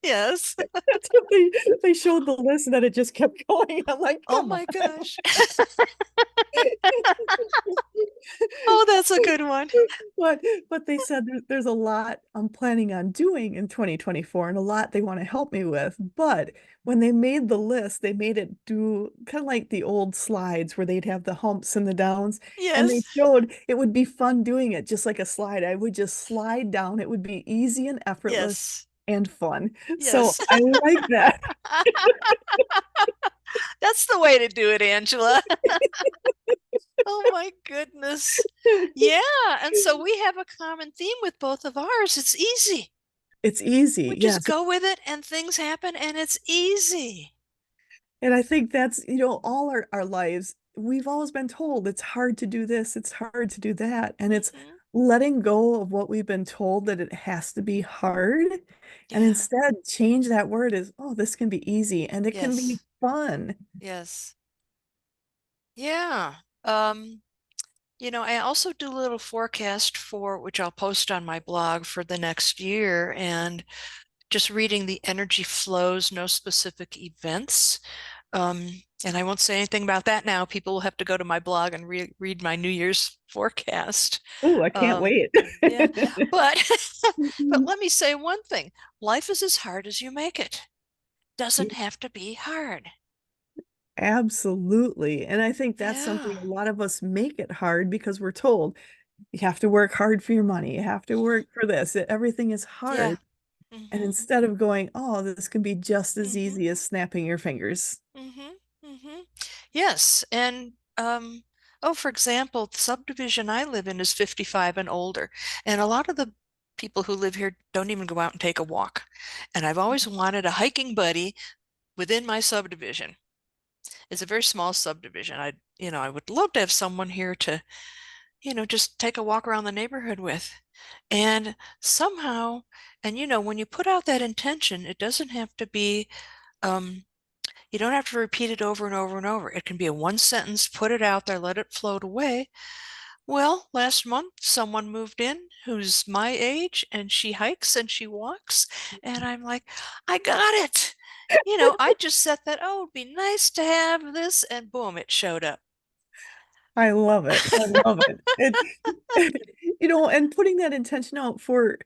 Yes. That's what they showed the list and then it just kept going. I'm like, Oh come on. my gosh. Oh, that's a good one. But but they said there's a lot I'm planning on doing in 2024 and a lot they want to help me with. But when they made the list, they made it do kind of like the old slides where they'd have the humps and the downs. And they Yes. showed it would be fun doing it just like a slide. I would just slide down. It would be easy and effortless Yes. and fun. So Yes. I like that. That's the way to do it, Angela. Oh my goodness. Yeah. And so we have a common theme with both of ours. It's easy. It's easy. We just Yes. go with it and things happen and it's easy. And I think that's, all our lives, we've always been told it's hard to do this, it's hard to do that. And it's Hmm. letting go of what we've been told that it has to be hard. And Yeah. instead change that word as, oh, this can be easy and it can be Yes. fun. Yes. Yeah. Um, I also do a little forecast for which I'll post on my blog for the next year and just reading the energy flows, no specific events. And I won't say anything about that now. People will have to go to my blog and read my New Year's forecast. Oh, I can't Um, wait. yeah, but but let me say one thing. Life is as hard as you make it. Yeah, Doesn't have to be hard. absolutely. And I think that's something Yeah. a lot of us make it hard because we're told you have to work hard for your money, you have to work for this, everything is Yeah. hard. And Mm-hmm. instead of going, oh, this can be just as Mm-hmm. easy as snapping your fingers. Mm-hmm. Mm-hmm. Yes. And oh, for example, the subdivision I live in is 55 and older. And a lot of the people who live here don't even go out and take a walk. And I've always wanted a hiking buddy within my subdivision. It's a very small subdivision. I would love to have someone here to, just take a walk around the neighborhood with. And somehow, and when you put out that intention, it doesn't have to be, um, you don't have to repeat it over and over and over. It can be a one sentence, put it out there, let it float away. Well, last month someone moved in who's my age and she hikes and she walks. And I'm like, I got it. I just set that, oh, it'd be nice to have this. And boom, it showed up. I love it. I love it. And putting that intention out for,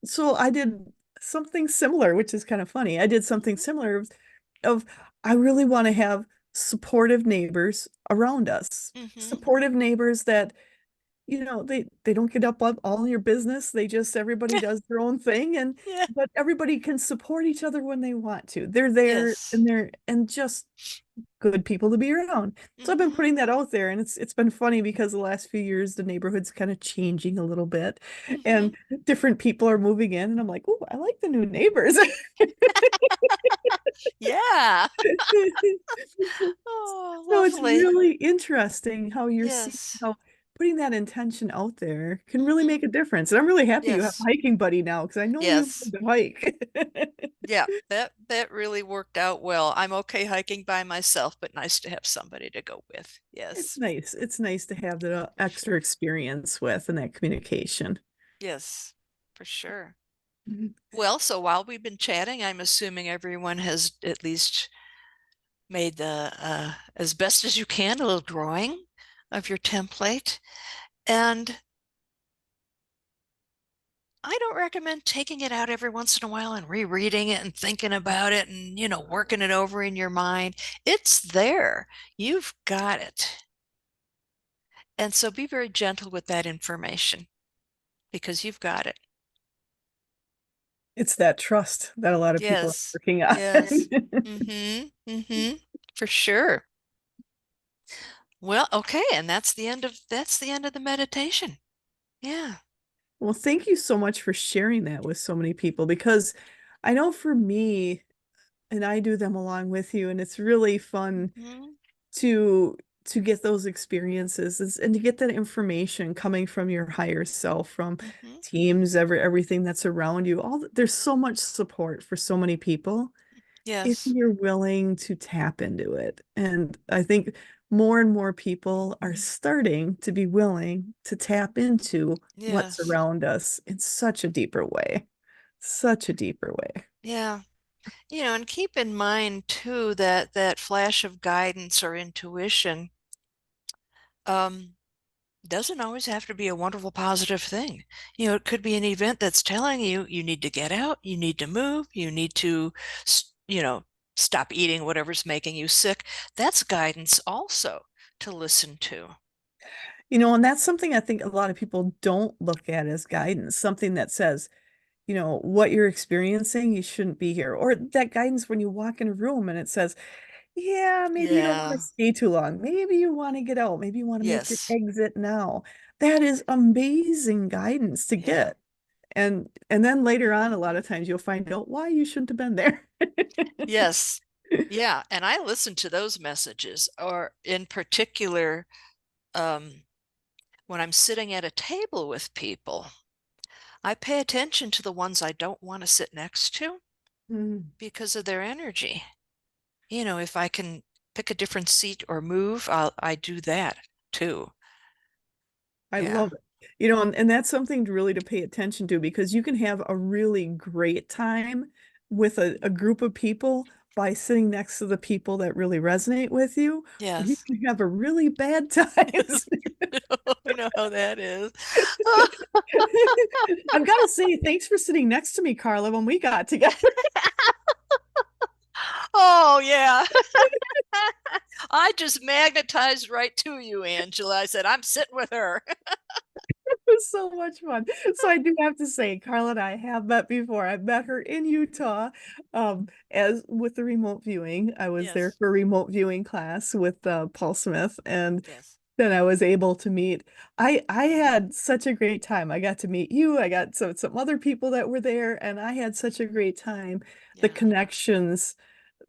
so I did something similar, which is kind of funny. I did something Mhm. similar of I really want to have supportive neighbors around us. Mm-hmm. Supportive neighbors that, they don't get up on all your business. They just everybody does their own thing, and Yeah. but everybody can support each other when they want to. They're there Yes. and just good people to be around. So I've been Mm-hmm. putting that out there, and it's been funny because the last few years the neighborhood's kind of changing a little bit, Mm-hmm. and different people are moving in, and I'm like, oh, I like the new neighbors. Yeah. Oh, So it's lovely. really interesting how you're seeing Yes. how putting that intention out there can really Mm-hmm. make a difference. And I'm really happy you have a Yes. hiking buddy now because I know you Yes. love to hike. Yeah, that really worked out well. I'm okay hiking by myself, but nice to have somebody to go with. It's Yes. nice. It's nice to have that For extra sure. experience with and that communication. Yes, for sure. Mhm. Well, so while we've been chatting, I'm assuming everyone has at least made the as best as you can a little drawing of your template. And I don't recommend taking it out every once in a while and rereading it and thinking about it and, working it over in your mind. It's there. You've got it. And so be very gentle with that information because you've got it. It's that trust that a lot of people are Yes. working on. Yes. Mm-hmm. Mm-hmm. For sure. Well, okay, and that's the end of the meditation. Yeah. Well, thank you so much for sharing that with so many people because I know for me, and I do them along with you, and it's really fun Mm-hmm. to to get those experiences and to get that information coming from your higher self, from Mm-hmm. teams, everything that's around you. There's so much support for so many people if Yes. you're willing to tap into it. And I think more and more people are starting to be willing to tap into what's Yes. around us in such a deeper way. Such a deeper way. Yeah. And keep in mind too that that flash of guidance or intuition um, doesn't always have to be a wonderful, positive thing. It could be an event that's telling you you need to get out, you need to move, you need to, stop eating whatever's making you sick. That's guidance also to listen to. And that's something I think a lot of people don't look at as guidance, something that says, what you're experiencing, you shouldn't be here. Or that guidance when you walk in a room and it says, yeah, maybe you don't want to Yeah. stay too long. Maybe you want to get out. Maybe you want to make your Yes. exit now. That is amazing guidance to Yeah. get. And then later on, a lot of times you'll find out why you shouldn't have been there. Yes. Yeah. And I listen to those messages, or in particular, um, when I'm sitting at a table with people, I pay attention to the ones I don't want to sit next to Mm. because of their energy. If I can pick a different seat or move, I do that too. I Yeah. love it. And that's something really to pay attention to because you can have a really great time with a group of people by sitting next to the people that really resonate with you, or you Yes. can have a really bad time. I know how that is. I've got to say, thanks for sitting next to me, Carla, when we got together. Oh, yeah. I just magnetized right to you, Angela. I said, I'm sitting with her. It was so much fun. So I do have to say, Carla and I have met before. I've met her in Utah, as with the remote viewing. I was there Yes. for a remote viewing class with Paul Smith, and Yes. then I was able to meet. I had such a great time. I got to meet you. I got some other people that were there, and I had such a great time. The Yeah. connections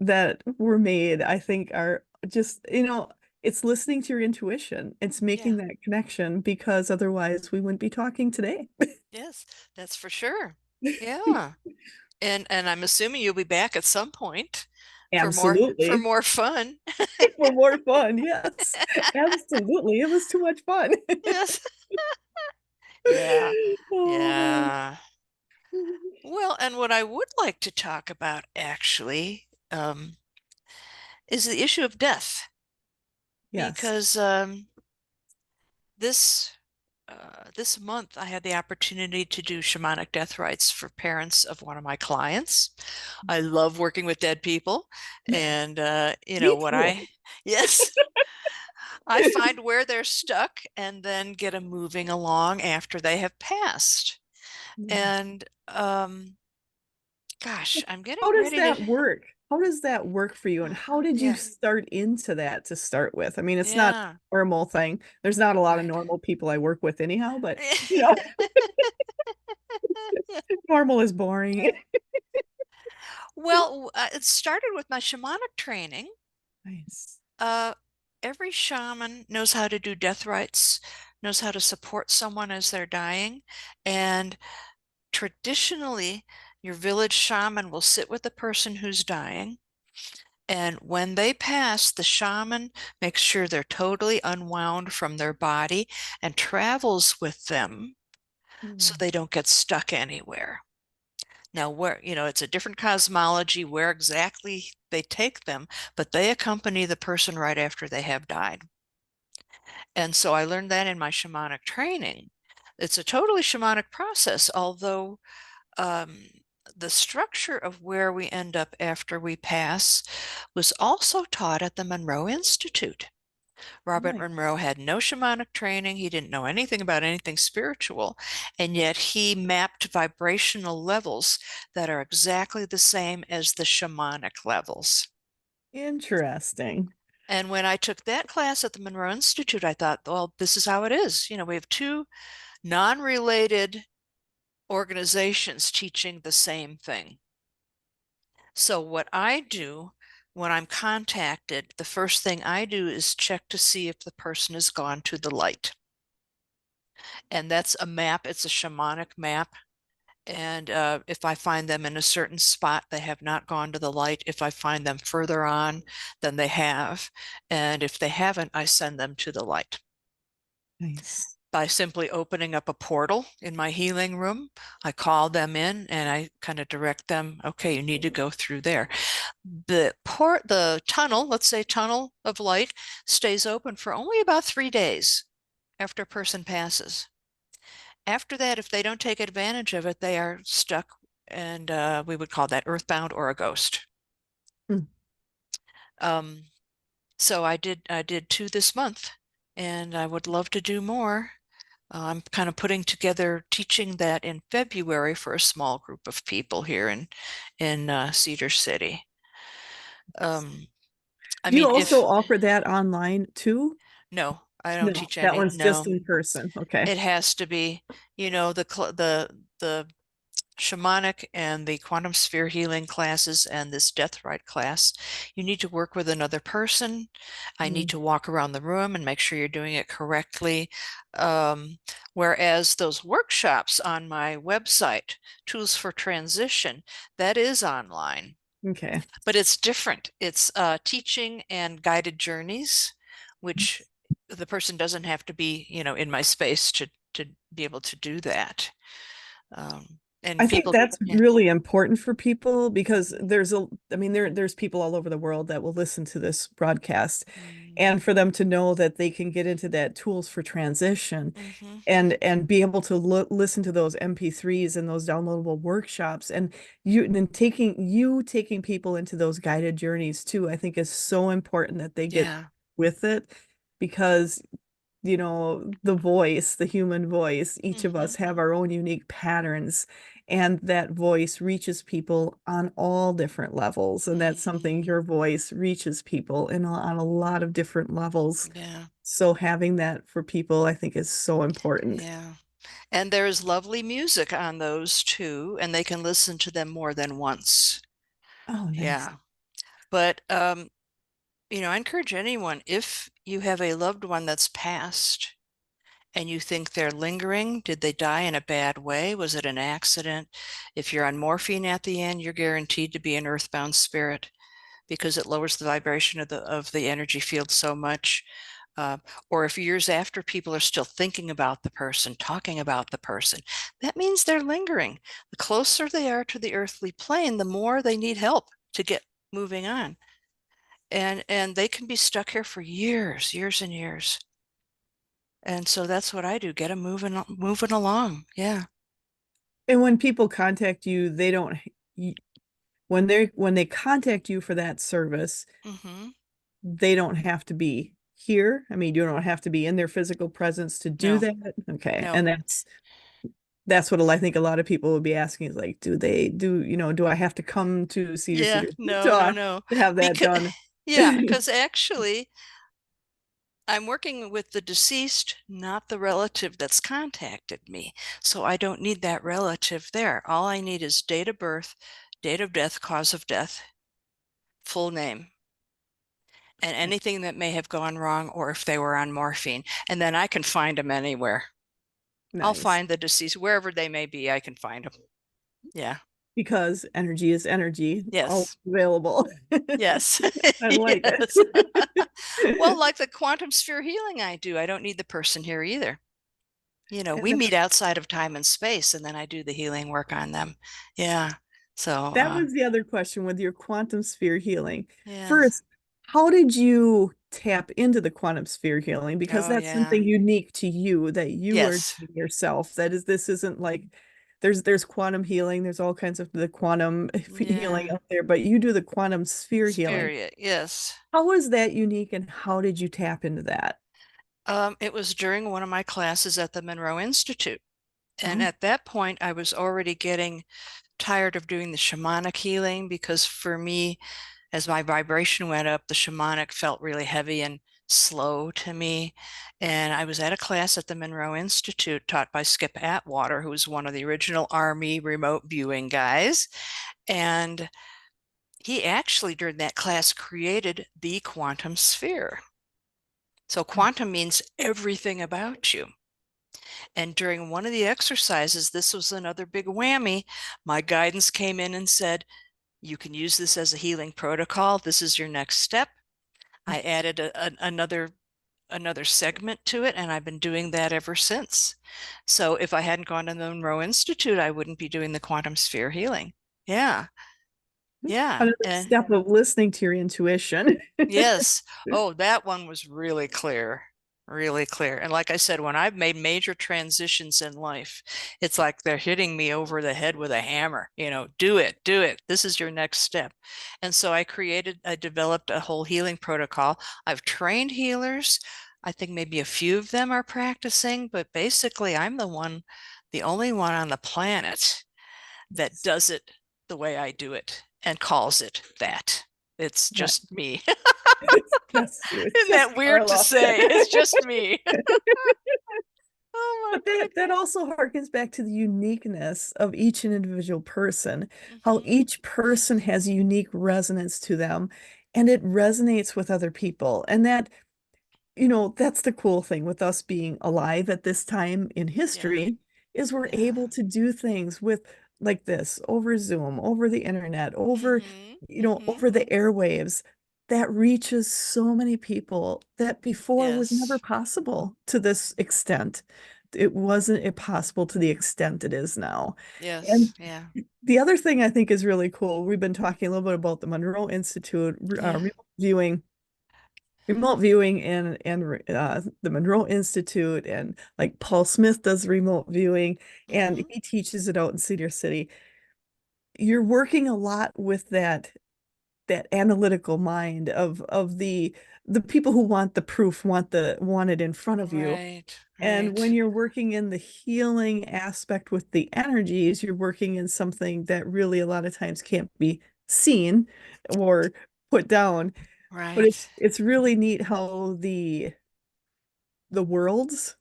that were made, I think, are just, it's listening to your intuition. It's Yeah. making that connection because otherwise we wouldn't be talking today. Yes. That's for sure. Yeah. And I'm assuming you'll be back at some point for Absolutely. more fun. For more fun. Yes. Absolutely. It was too much fun. Yes. Yeah. Oh. Yeah. Well, and what I would like to talk about actually is the issue of death Yes. because this this month I had the opportunity to do shamanic death rites for parents of one of my clients. I love working with dead people, and Me what too. yes, I find where they're stuck and then get them moving along after they have passed. Yeah. And gosh, I'm How getting does ready to, that work? How does that work for you? And how did you yeah, start into that to start with? I mean, it's not yeah, a normal thing. There's not a lot of right. normal people I work with anyhow, but normal is boring. Well, it started with my shamanic training. Nice. Uh, every shaman knows how to do death rites, knows how to support someone as they're dying. And traditionally, your village shaman will sit with the person who's dying. And when they pass, the shaman makes sure they're totally unwound from their body and travels with them so Mm. they don't get stuck anywhere. Now, it's a different cosmology where exactly they take them, but they accompany the person right after they have died. And so I learned that in my shamanic training. It's a totally shamanic process, although um, the structure of where we end up after we pass was also taught at the Monroe Institute. Robert Nice. Monroe had no shamanic training. He didn't know anything about anything spiritual, and yet he mapped vibrational levels that are exactly the same as the shamanic levels. Interesting. And when I took that class at the Monroe Institute, I thought, well, this is how it is. We have two non-related organizations teaching the same thing. So what I do when I'm contacted, the first thing I do is check to see if the person has gone to the light. And that's a map, it's a shamanic map. And if I find them in a certain spot, they have not gone to the light. If I find them further on, then they have. And if they haven't, I send them to the light Nice. by simply opening up a portal in my healing room. I call them in and I kind of direct them, okay, you need to go through there. The tunnel, let's say tunnel of light, stays open for only about 3 days after a person passes. After that, if they don't take advantage of it, they are stuck, and we would call that earthbound or a ghost. Mm. Um, so I did two this month, and I would love to do more. I'm kind of putting together teaching that in February for a small group of people here in Cedar City. Um, I Do you mean, also if offer that online too? no, I don't No, teach that any. one's just No, in person. Okay. it has to be, the shamanic and the quantum sphere healing classes and this death rite class, you need to work with another person. I need Mm. to walk around the room and make sure you're doing it correctly. Um, Whereas those workshops on my website, Tools for Transition, that is online, Okay. but it's different. It's teaching and guided journeys, which the person doesn't have to be, in my space to be able to do that. I And think people, that's yeah. really important for people because I mean, there's people all over the world that will listen to this broadcast, Mm, and for them to know that they can get into that tools for transition mhm, and be able to listen to those MP3s and those downloadable workshops, and taking people into those guided journeys too, I think is so important that they get yeah. with it because the voice, the human voice, each of Hmm. us have our own unique patterns, and that voice reaches people on all different levels. And that's Hmm. something your voice reaches people on a lot of different levels. Yeah. So having that for people, I think, is so important. Yeah. And there's lovely music on those too, and they can listen to them more than once. Oh, nice. Yeah. But I encourage anyone, if you have a loved one that's passed and you think they're lingering, did they die in a bad way? Was it an accident? If you're on morphine at the end, you're guaranteed to be an earthbound spirit because it lowers the vibration of the energy field so much. Uh, or if years after people are still thinking about the person, talking about the person, that means they're lingering. The closer they are to the earthly plane, the more they need help to get moving on. And they can be stuck here for years, years and years. And so that's what I do, get them moving along. Yeah. And when people contact you, they don't when they contact you for that service, Mm-hmm. they don't have to be here. I mean, you don't have to be in their physical presence to do No, that. Okay. no. And that's what I think a lot of people would be asking is like, do I have to come to Cedar Yeah, City, no, no, Utah no. to have that Because done? yeah, because actually I'm working with the deceased, not the relative that's contacted me. So I don't need that relative there. All I need is date of birth, date of death, cause of death, full name, and anything that may have gone wrong or if they were on morphine. And then I can find them anywhere. I'll Nice. find the deceased wherever they may be. I can find them. Yeah. Because energy is energy, all Yes. available. Yes. I like Yes. it. Well, like the quantum sphere healing I do, I don't need the person here either. And We meet outside of time and space, and then I do the healing work on them. Yeah. So, that was the other question with your quantum sphere healing. yes. First, how did you tap into the quantum sphere healing? Because Oh, that's yeah. something unique to you that you are Yes. doing yourself. This isn't like there's quantum healing, there's all kinds of the quantum healing Yeah. out there, but you do the quantum sphere healing. Spirit. Yes. How is that unique and how did you tap into that? It was during one of my classes at the Monroe Institute. And Oh, at that point, I was already getting tired of doing the shamanic healing because for me, as my vibration went up, the shamanic felt really heavy and slow to me. And I was at a class at the Monroe Institute taught by Skip Atwater, who was one of the original Army remote viewing guys. And he actually, during that class, created the quantum sphere. So quantum means everything about you. And during one of the exercises, this was another big whammy. My guidance came in and said, you can use this as a healing protocol. This is your next step. I added another segment to it, and I've been doing that ever since. So if I hadn't gone to the Monroe Institute, I wouldn't be doing the quantum sphere healing. Yeah, yeah. another And step of listening to your intuition. yes. Oh, that one was really clear, really clear. And like I said, when I've made major transitions in life, it's like they're hitting me over the head with a hammer, do it, do it. This is your next step. And so I developed a whole healing protocol. I've trained healers. I think maybe a few of them are practicing, but basically I'm the only one on the planet that does it the way I do it and calls it that. It's That just me. it's just you. It's Isn't just that weird to Carla. say? It's just me. Oh But that also harkens back to the uniqueness of each individual person, my. how each person has a unique resonance to them, and it resonates with other people. And that's the cool thing with us being alive at this time in Yeah. history is we're Yeah. able to do things with like this over Zoom, over the internet, Mm-hmm. Mm-hmm. over the airwaves that reaches so many people that before was never Yes. possible to this extent. It wasn't possible to the extent it is now. Yes. And Yeah. the other thing I think is really cool, we've been talking a little bit about the Monroe Institute, Yeah. viewing remote viewing and the Monroe Institute and like Paul Smith does remote viewing and Mm-hmm. he teaches it out in Cedar City. You're working a lot with that analytical mind of the people who want the proof, want it in front of you. Right. And when Right. you're working in the healing aspect with the energies, you're working in something that really a lot of times can't be seen or put down. But Right. it's really neat how the worlds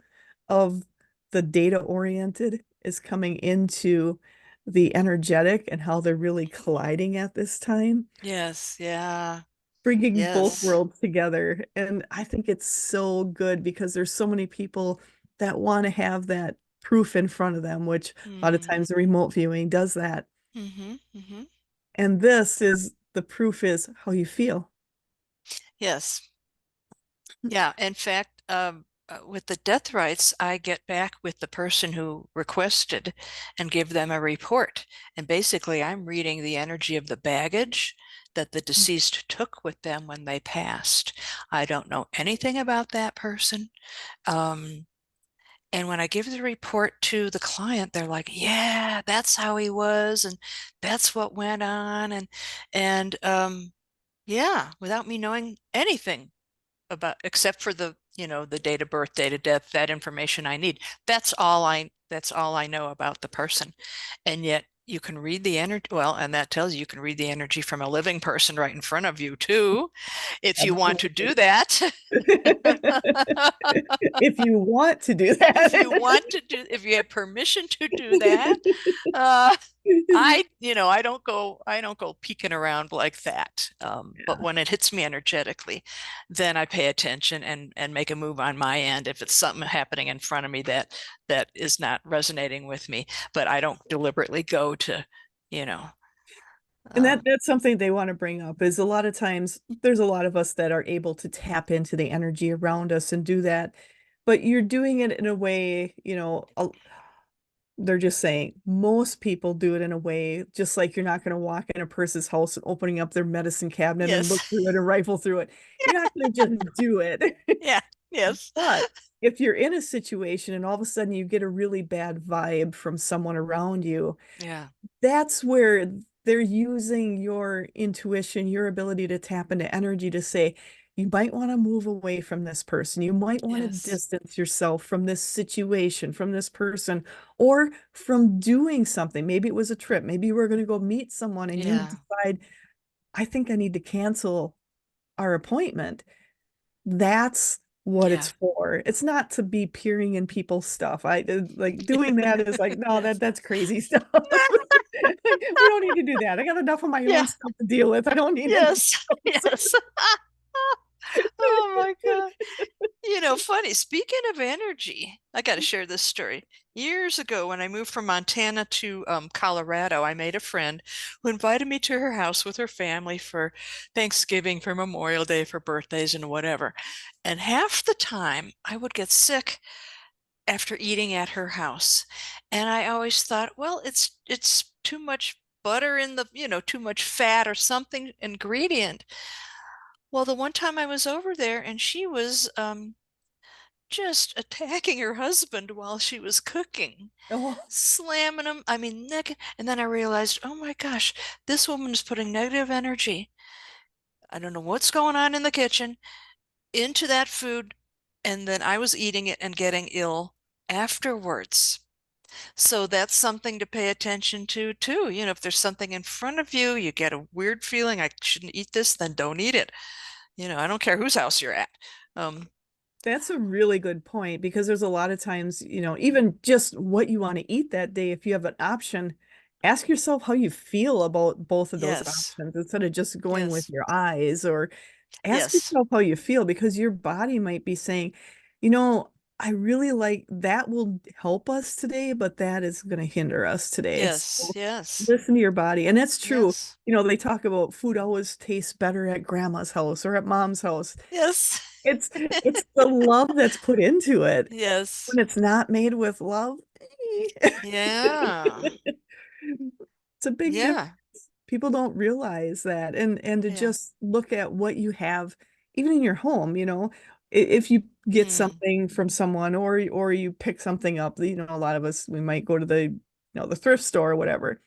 of the data oriented is coming into the energetic and how they're really colliding at this time, Yes. Yeah. bringing both Yes. worlds together. And I think it's so good because there's so many people that want to have that proof in front of them, which a lot of Mm. times the remote viewing does that. Mm-hmm. Mm-hmm. And this is the proof is how you feel. Yes. Yeah, in fact, with the death rights, I get back with the person who requested and give them a report. And basically, I'm reading the energy of the baggage that the deceased took with them when they passed. I don't know anything about that person. And when I give the report to the client, they're like, yeah, that's how he was, and that's what went on. And yeah, without me knowing anything about except for the date of birth, date of death, that information I need. That's all I know about the person. And yet you can read the energy, well, and that tells you can read the energy from a living person right in front of you too, if you want to do Absolutely. that. If you want to do If you that. want to do, if you have permission to do that, uh, I don't go peeking around like that. But Yeah. when it hits me energetically, then I pay attention and make a move on my end if it's something happening in front of me that is not resonating with me. But I don't deliberately go to, you know, And um, that's something they want to bring up is a lot of times there's a lot of us that are able to tap into the energy around us and do that. But you're doing it in a way, they're just saying most people do it in a way, just like you're not going to walk in a person's house and opening up their medicine cabinet and yes, look through it and rifle through it. You're not going to just do it. yeah, yes, But if you're in a situation and all of a sudden you get a really bad vibe from someone around you, yeah, that's where they're using your intuition, your ability to tap into energy to say, you might want to move away from this person. You might want to yes, distance yourself from this situation, from this person, or from doing something. Maybe it was a trip. Maybe you were going to go meet someone and you yeah, decide, I think I need to cancel our appointment. That's what it's yeah, for. It's not to be peering in people's stuff. I like doing that is like, no, yes, that's crazy stuff. We don't need to do that. I got enough of my own yeah, stuff to deal with. I don't need anyone yes, else. yes. Oh my God. Funny, speaking of energy, I got to share this story. Years ago, when I moved from Montana to Colorado, I made a friend who invited me to her house with her family for Thanksgiving, for Memorial Day, for birthdays, and whatever. And half the time, I would get sick after eating at her house. And I always thought, well, it's too much butter in too much fat or something ingredient. Well, the one time I was over there and she was just attacking her husband while she was cooking, Oh, slamming him. I mean, and then I realized, oh my gosh, this woman is putting negative energy. I don't know what's going on in the kitchen into that food. And then I was eating it and getting ill afterwards. So that's something to pay attention to too. If there's something in front of you, you get a weird feeling, I shouldn't eat this, then don't eat it. I don't care whose house you're at. Um, that's a really good point because there's a lot of times, even just what you want to eat that day, if you have an option, ask yourself how you feel about both of those yes, options instead of just going with yes, your eyes, or ask yes, yourself how you feel because your body might be saying, you know, I really like that will help us today, but that is going to hinder us today. yes, So yes, listen to your body. And that's true. yes, They talk about food always tastes better at grandma's house or at mom's house. yes, It's the love that's put into it. yes, When it's not made with love, yeah, it's a big difference. yeah, People don't realize that. And to yeah, just look at what you have, even in your home, if you get mm, something from someone or you pick something up, a lot of us we might go to the thrift store or whatever.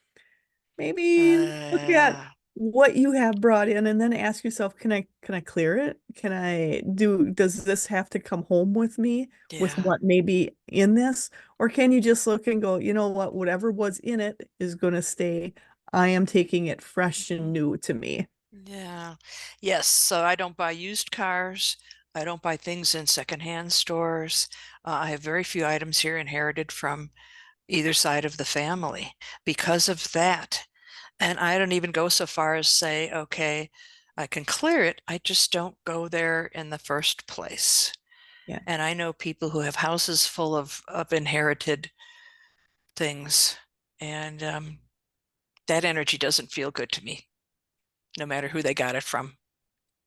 Maybe look at uh, what you have brought in and then ask yourself, can I clear it? Does this have to come home with me with yeah, what may be in this? Or can you just look and go, you know what, whatever was in it is going to stay. I am taking it fresh and new to me. yeah, yes. So I don't buy used cars. I don't buy things in secondhand stores. I have very few items here inherited from either side of the family because of that. And I don't even go so far as say, okay, I can clear it. I just don't go there in the first place. Yeah. And I know people who have houses full of inherited things, and that energy doesn't feel good to me, no matter who they got it from.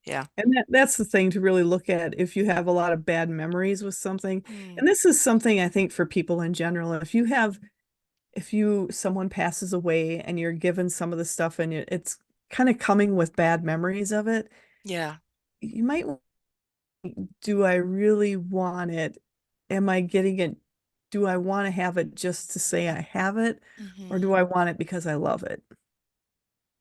Yeah. And that's the thing to really look at if you have a lot of bad memories with something. Mm, And this is something I think for people in general, if someone passes away and you're given some of the stuff and it's kind of coming with bad memories of it, yeah. you might, do I really want it? Am I getting it do I want to have it just to say I have it, or Mm-hmm. do I want it because I love it?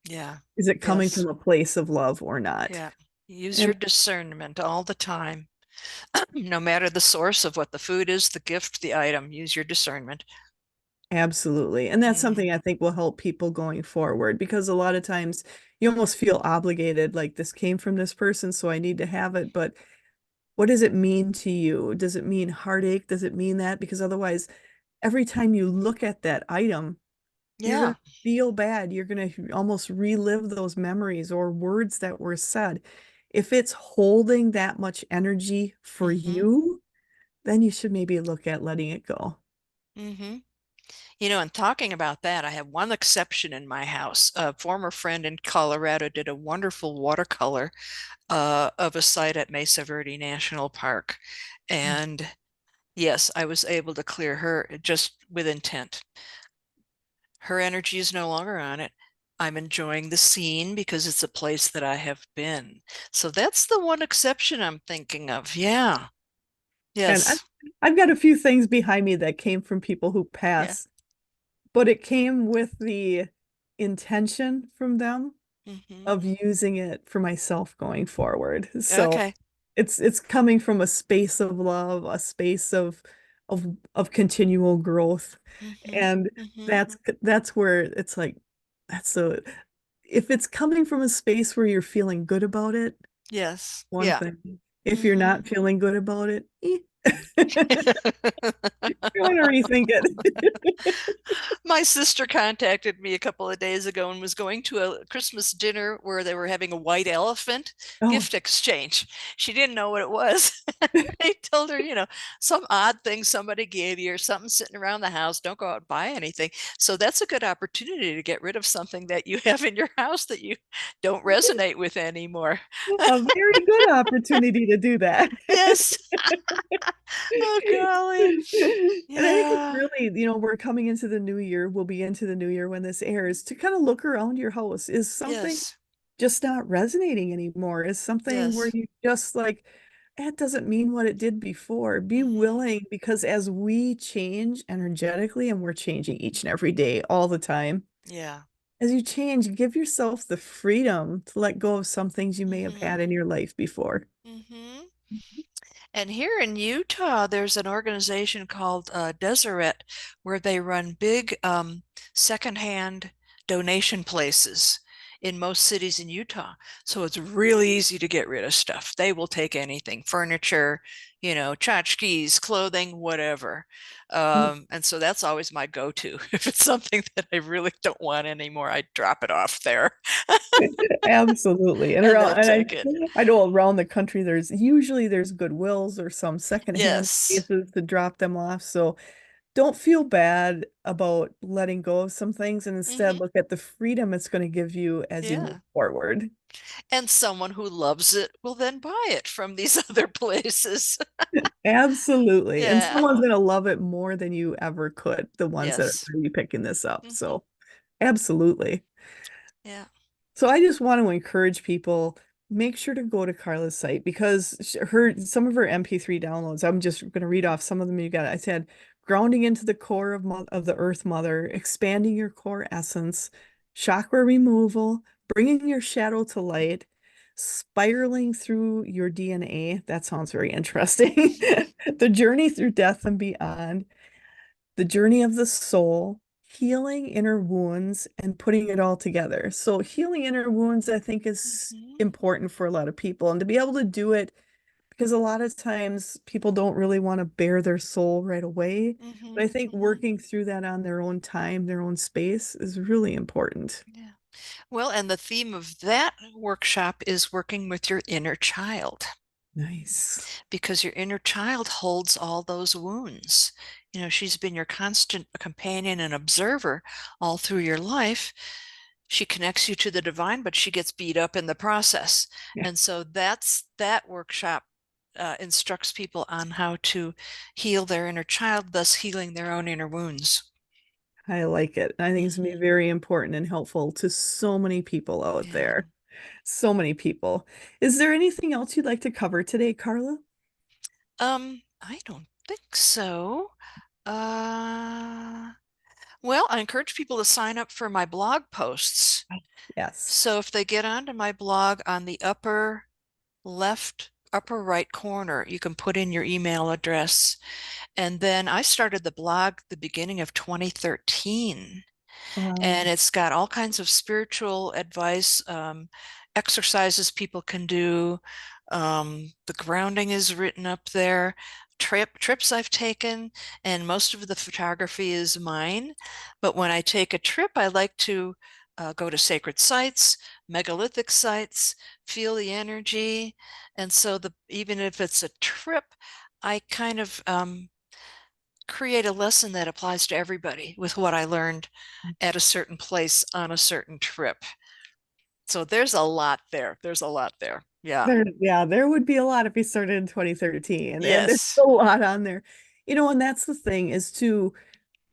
Yeah. Is it coming Yes. from a place of love or not? Yeah. Use your And discernment all the time. No matter the source of what the food is, the gift, the item, use your discernment. absolutely. And that's Mm-hmm. something I think will help people going forward because a lot of times you almost feel obligated, like this came from this person, so I need to have it. But what does it mean to you? Does it mean heartache? Does it mean that? Because otherwise, every time you look at that item, you're going Yeah. to feel bad. You're going to almost relive those memories or words that were said. If it's holding that much energy for Mm-hmm. you, then you should maybe look at letting it go. Mm-hmm. You know, and talking about that, I have one exception in my house. A former friend in Colorado did a wonderful watercolor of a site at Mesa Verde National Park. And yes, I was able to clear her just with intent. Her energy is no longer on it. I'm enjoying the scene because it's a place that I have been. So that's the one exception I'm thinking of. Yeah. And Yes. I've got a few things behind me that came from people who Yeah. passed, but it came with the intention from them Hmm. of using it for myself going forward. So Okay. it's coming from a space of love, a space of of continual growth. Hmm. And Hmm. that's where it's like that's so if it's coming from a space where you're feeling good about it, Yes. one Yeah. thing. If you're Hmm. not feeling good about it, you want to rethink it. My sister contacted me a couple of days ago and was going to a Christmas dinner where they were having a white elephant Oh, gift exchange. She didn't know what it was. I told her, some odd thing somebody gave you or something sitting around the house. Don't go out and buy anything. So that's a good opportunity to get rid of something that you have in your house that you don't resonate with anymore. a very good opportunity to do that. Yes. Oh, golly. And I think it's Yeah. really, we're coming into the new year, we'll be into the new year when this airs, to kind of look around your house. Is something Yes. just not resonating anymore? Is something where Yes. you just like, that doesn't mean what it did before. Be Hmm. willing because as we change energetically, and we're changing each and every day, all the time, Yeah. as you change, give yourself the freedom to let go of some things you may have Hmm. had in your life before. Hmm. And here in Utah, there's an organization called Deseret where they run big secondhand donation places in most cities in Utah. So it's really easy to get rid of stuff. They will take anything, furniture, tchotchkes, clothing, whatever. And so that's always my go-to. If it's something that I really don't want anymore, I drop it off there Absolutely. And and they'll around, and take it. I know around the country there's Goodwills or some secondhand Yes. places to drop them off. So don't feel bad about letting go of some things and instead Hmm. look at the freedom it's going to give you as you move Yeah. forward. And someone who loves it will then buy it from these other places. Absolutely. And Yeah. someone's going to love it more than you ever could, the ones that are Yes. going to be picking this up. Hmm. So absolutely. Yeah. So I just want to encourage people, make sure to go to Carla's site because her some of her MP3 downloads, I'm just going to read off some of them you got. I said grounding into the core of the Earth Mother, expanding your core essence, chakra removal, bringing your shadow to light, spiraling through your DNA. That sounds very interesting. Hmm. The journey through death and beyond, the journey of the soul, healing inner wounds, and putting it all together. So, healing inner wounds, I think, is Hmm. important for a lot of people. And to be able to do it, because a lot of times people don't really want to bare their soul right away. But Hmm. I think Hmm. working through that on their own time, their own space is really important. Yeah. Well, and the theme of that workshop is working with your inner child Nice. because your inner child holds all those wounds. She's been your constant companion and observer all through your life. She connects you to the divine, but she gets beat up in the process. Yeah, And so that workshop instructs people on how to heal their inner child, thus healing their own inner wounds. I like it. I think it's going to be Hmm. very important and helpful to so many people out Yeah. there. So many people. Is there anything else you'd like to cover today, Carla? I don't think so. Uh, well, I encourage people to sign up for my blog posts. Yes. So if they get onto my blog on the upper left, upper right corner, you can put in your email address. And then I started the blog the beginning of 2013. And Wow. it's got all kinds of spiritual advice, exercises people can do. The grounding is written up there. Trips I've taken, and most of the photography is mine. But when I take a trip, I like to go to sacred sites, megalithic sites, feel the energy. And so even if it's a trip, I kind of create a lesson that applies to everybody with what I learned at a certain place on a certain trip. So there's a lot there. There's a lot there. Yeah. There would be a lot if you started in 2013, and there's Yes. a lot on there. And that's the thing is too,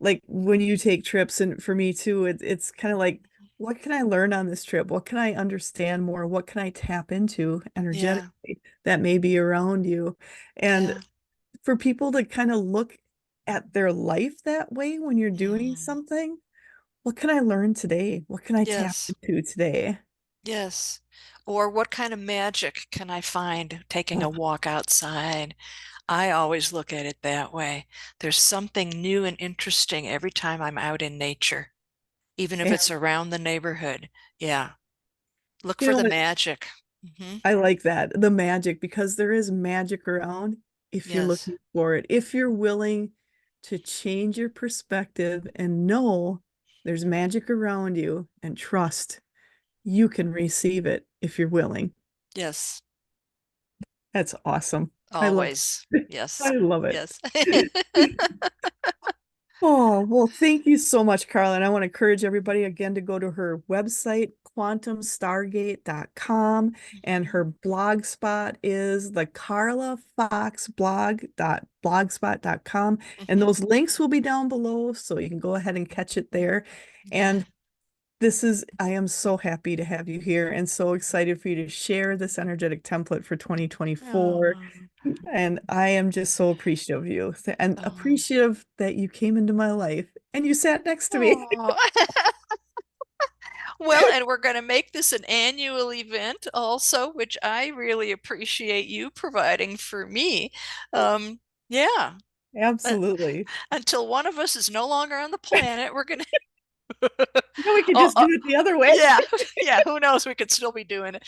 like when you take trips, and for me too, it's kind of like, what can I learn on this trip? What can I understand more? What can I tap into Yeah. energetically that may be around you? And Yeah. for people to kind of look at their life that way when you're doing Mm. something, what can I learn today? What can I tap Yes. into today? Yes. Or what kind of magic can I find taking a walk outside? I always look at it that way. There's something new and interesting every time I'm out in nature, even if And it's around the neighborhood. Yeah. Look you for know the what? magic. Hmm. I like that. The magic, because there is magic around if you're Yes. looking for it. If you're willing to change your perspective and know there's magic around you and trust, you can receive it if you're willing. Yes. That's awesome. I love Always. it. I Yes. love it. Yes. Oh, well, thank you so much, Carla. And I want to encourage everybody again to go to her website, quantumstargate.com, and Mhm, her blog spot is the carlafoxblog.blogspot.com. And mhm. those links will be down below, so you can go ahead and catch it there. Okay. And I am so happy to have you here and so excited for you to share this energetic template for 2024. Oh, And I am just so appreciative of you and oh, appreciative that you came into my life and you sat next to me. oh. Well, and we're going to make this an annual event also, which I really appreciate you providing for me. Yeah, uh, Absolutely. until one of us is no longer on the planet, we're going to. Now we can Oh, just do it the other way. yeah, yeah. Who knows? We could still be doing it.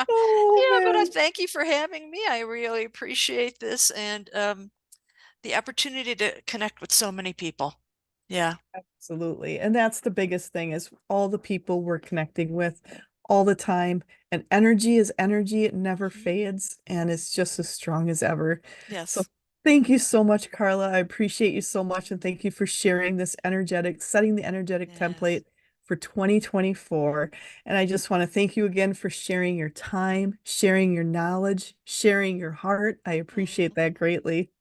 Oh, Yeah, but I man. thank you for having me. I really appreciate this and the opportunity to connect with so many people. Yeah. Absolutely. And that's the biggest thing is all the people we're connecting with all the time. And energy is energy. It never Mhm. fades and it's just as strong as ever. So Yes. thank you so much, Carla. I appreciate you so much. And thank you for sharing this setting the energetic Yes. template for 2024. And I just want to thank you again for sharing your time, sharing your knowledge, sharing your heart. I appreciate Mhm. that greatly.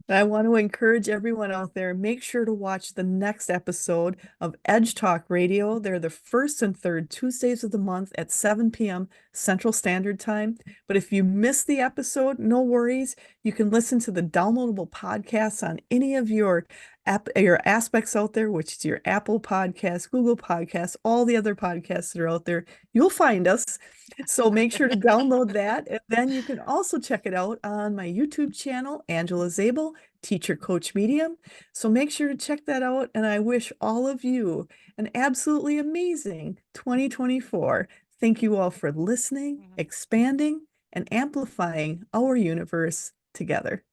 And I want to encourage everyone out there, make sure to watch the next episode of Edge Talk Radio. They're the first and third Tuesdays of the month at 7 p.m. Central Standard Time. But if you miss the episode, no worries. You can listen to the downloadable podcasts on any of your aspects out there, which is your Apple Podcasts, Google Podcasts, all the other podcasts that are out there. You'll find us. So make sure to download that. And then you can also check it out on my YouTube channel, Angela Zabel, Teacher Coach Medium. So make sure to check that out. And I wish all of you an absolutely amazing 2024. Thank you all for listening, Mhm. expanding, and amplifying our universe together.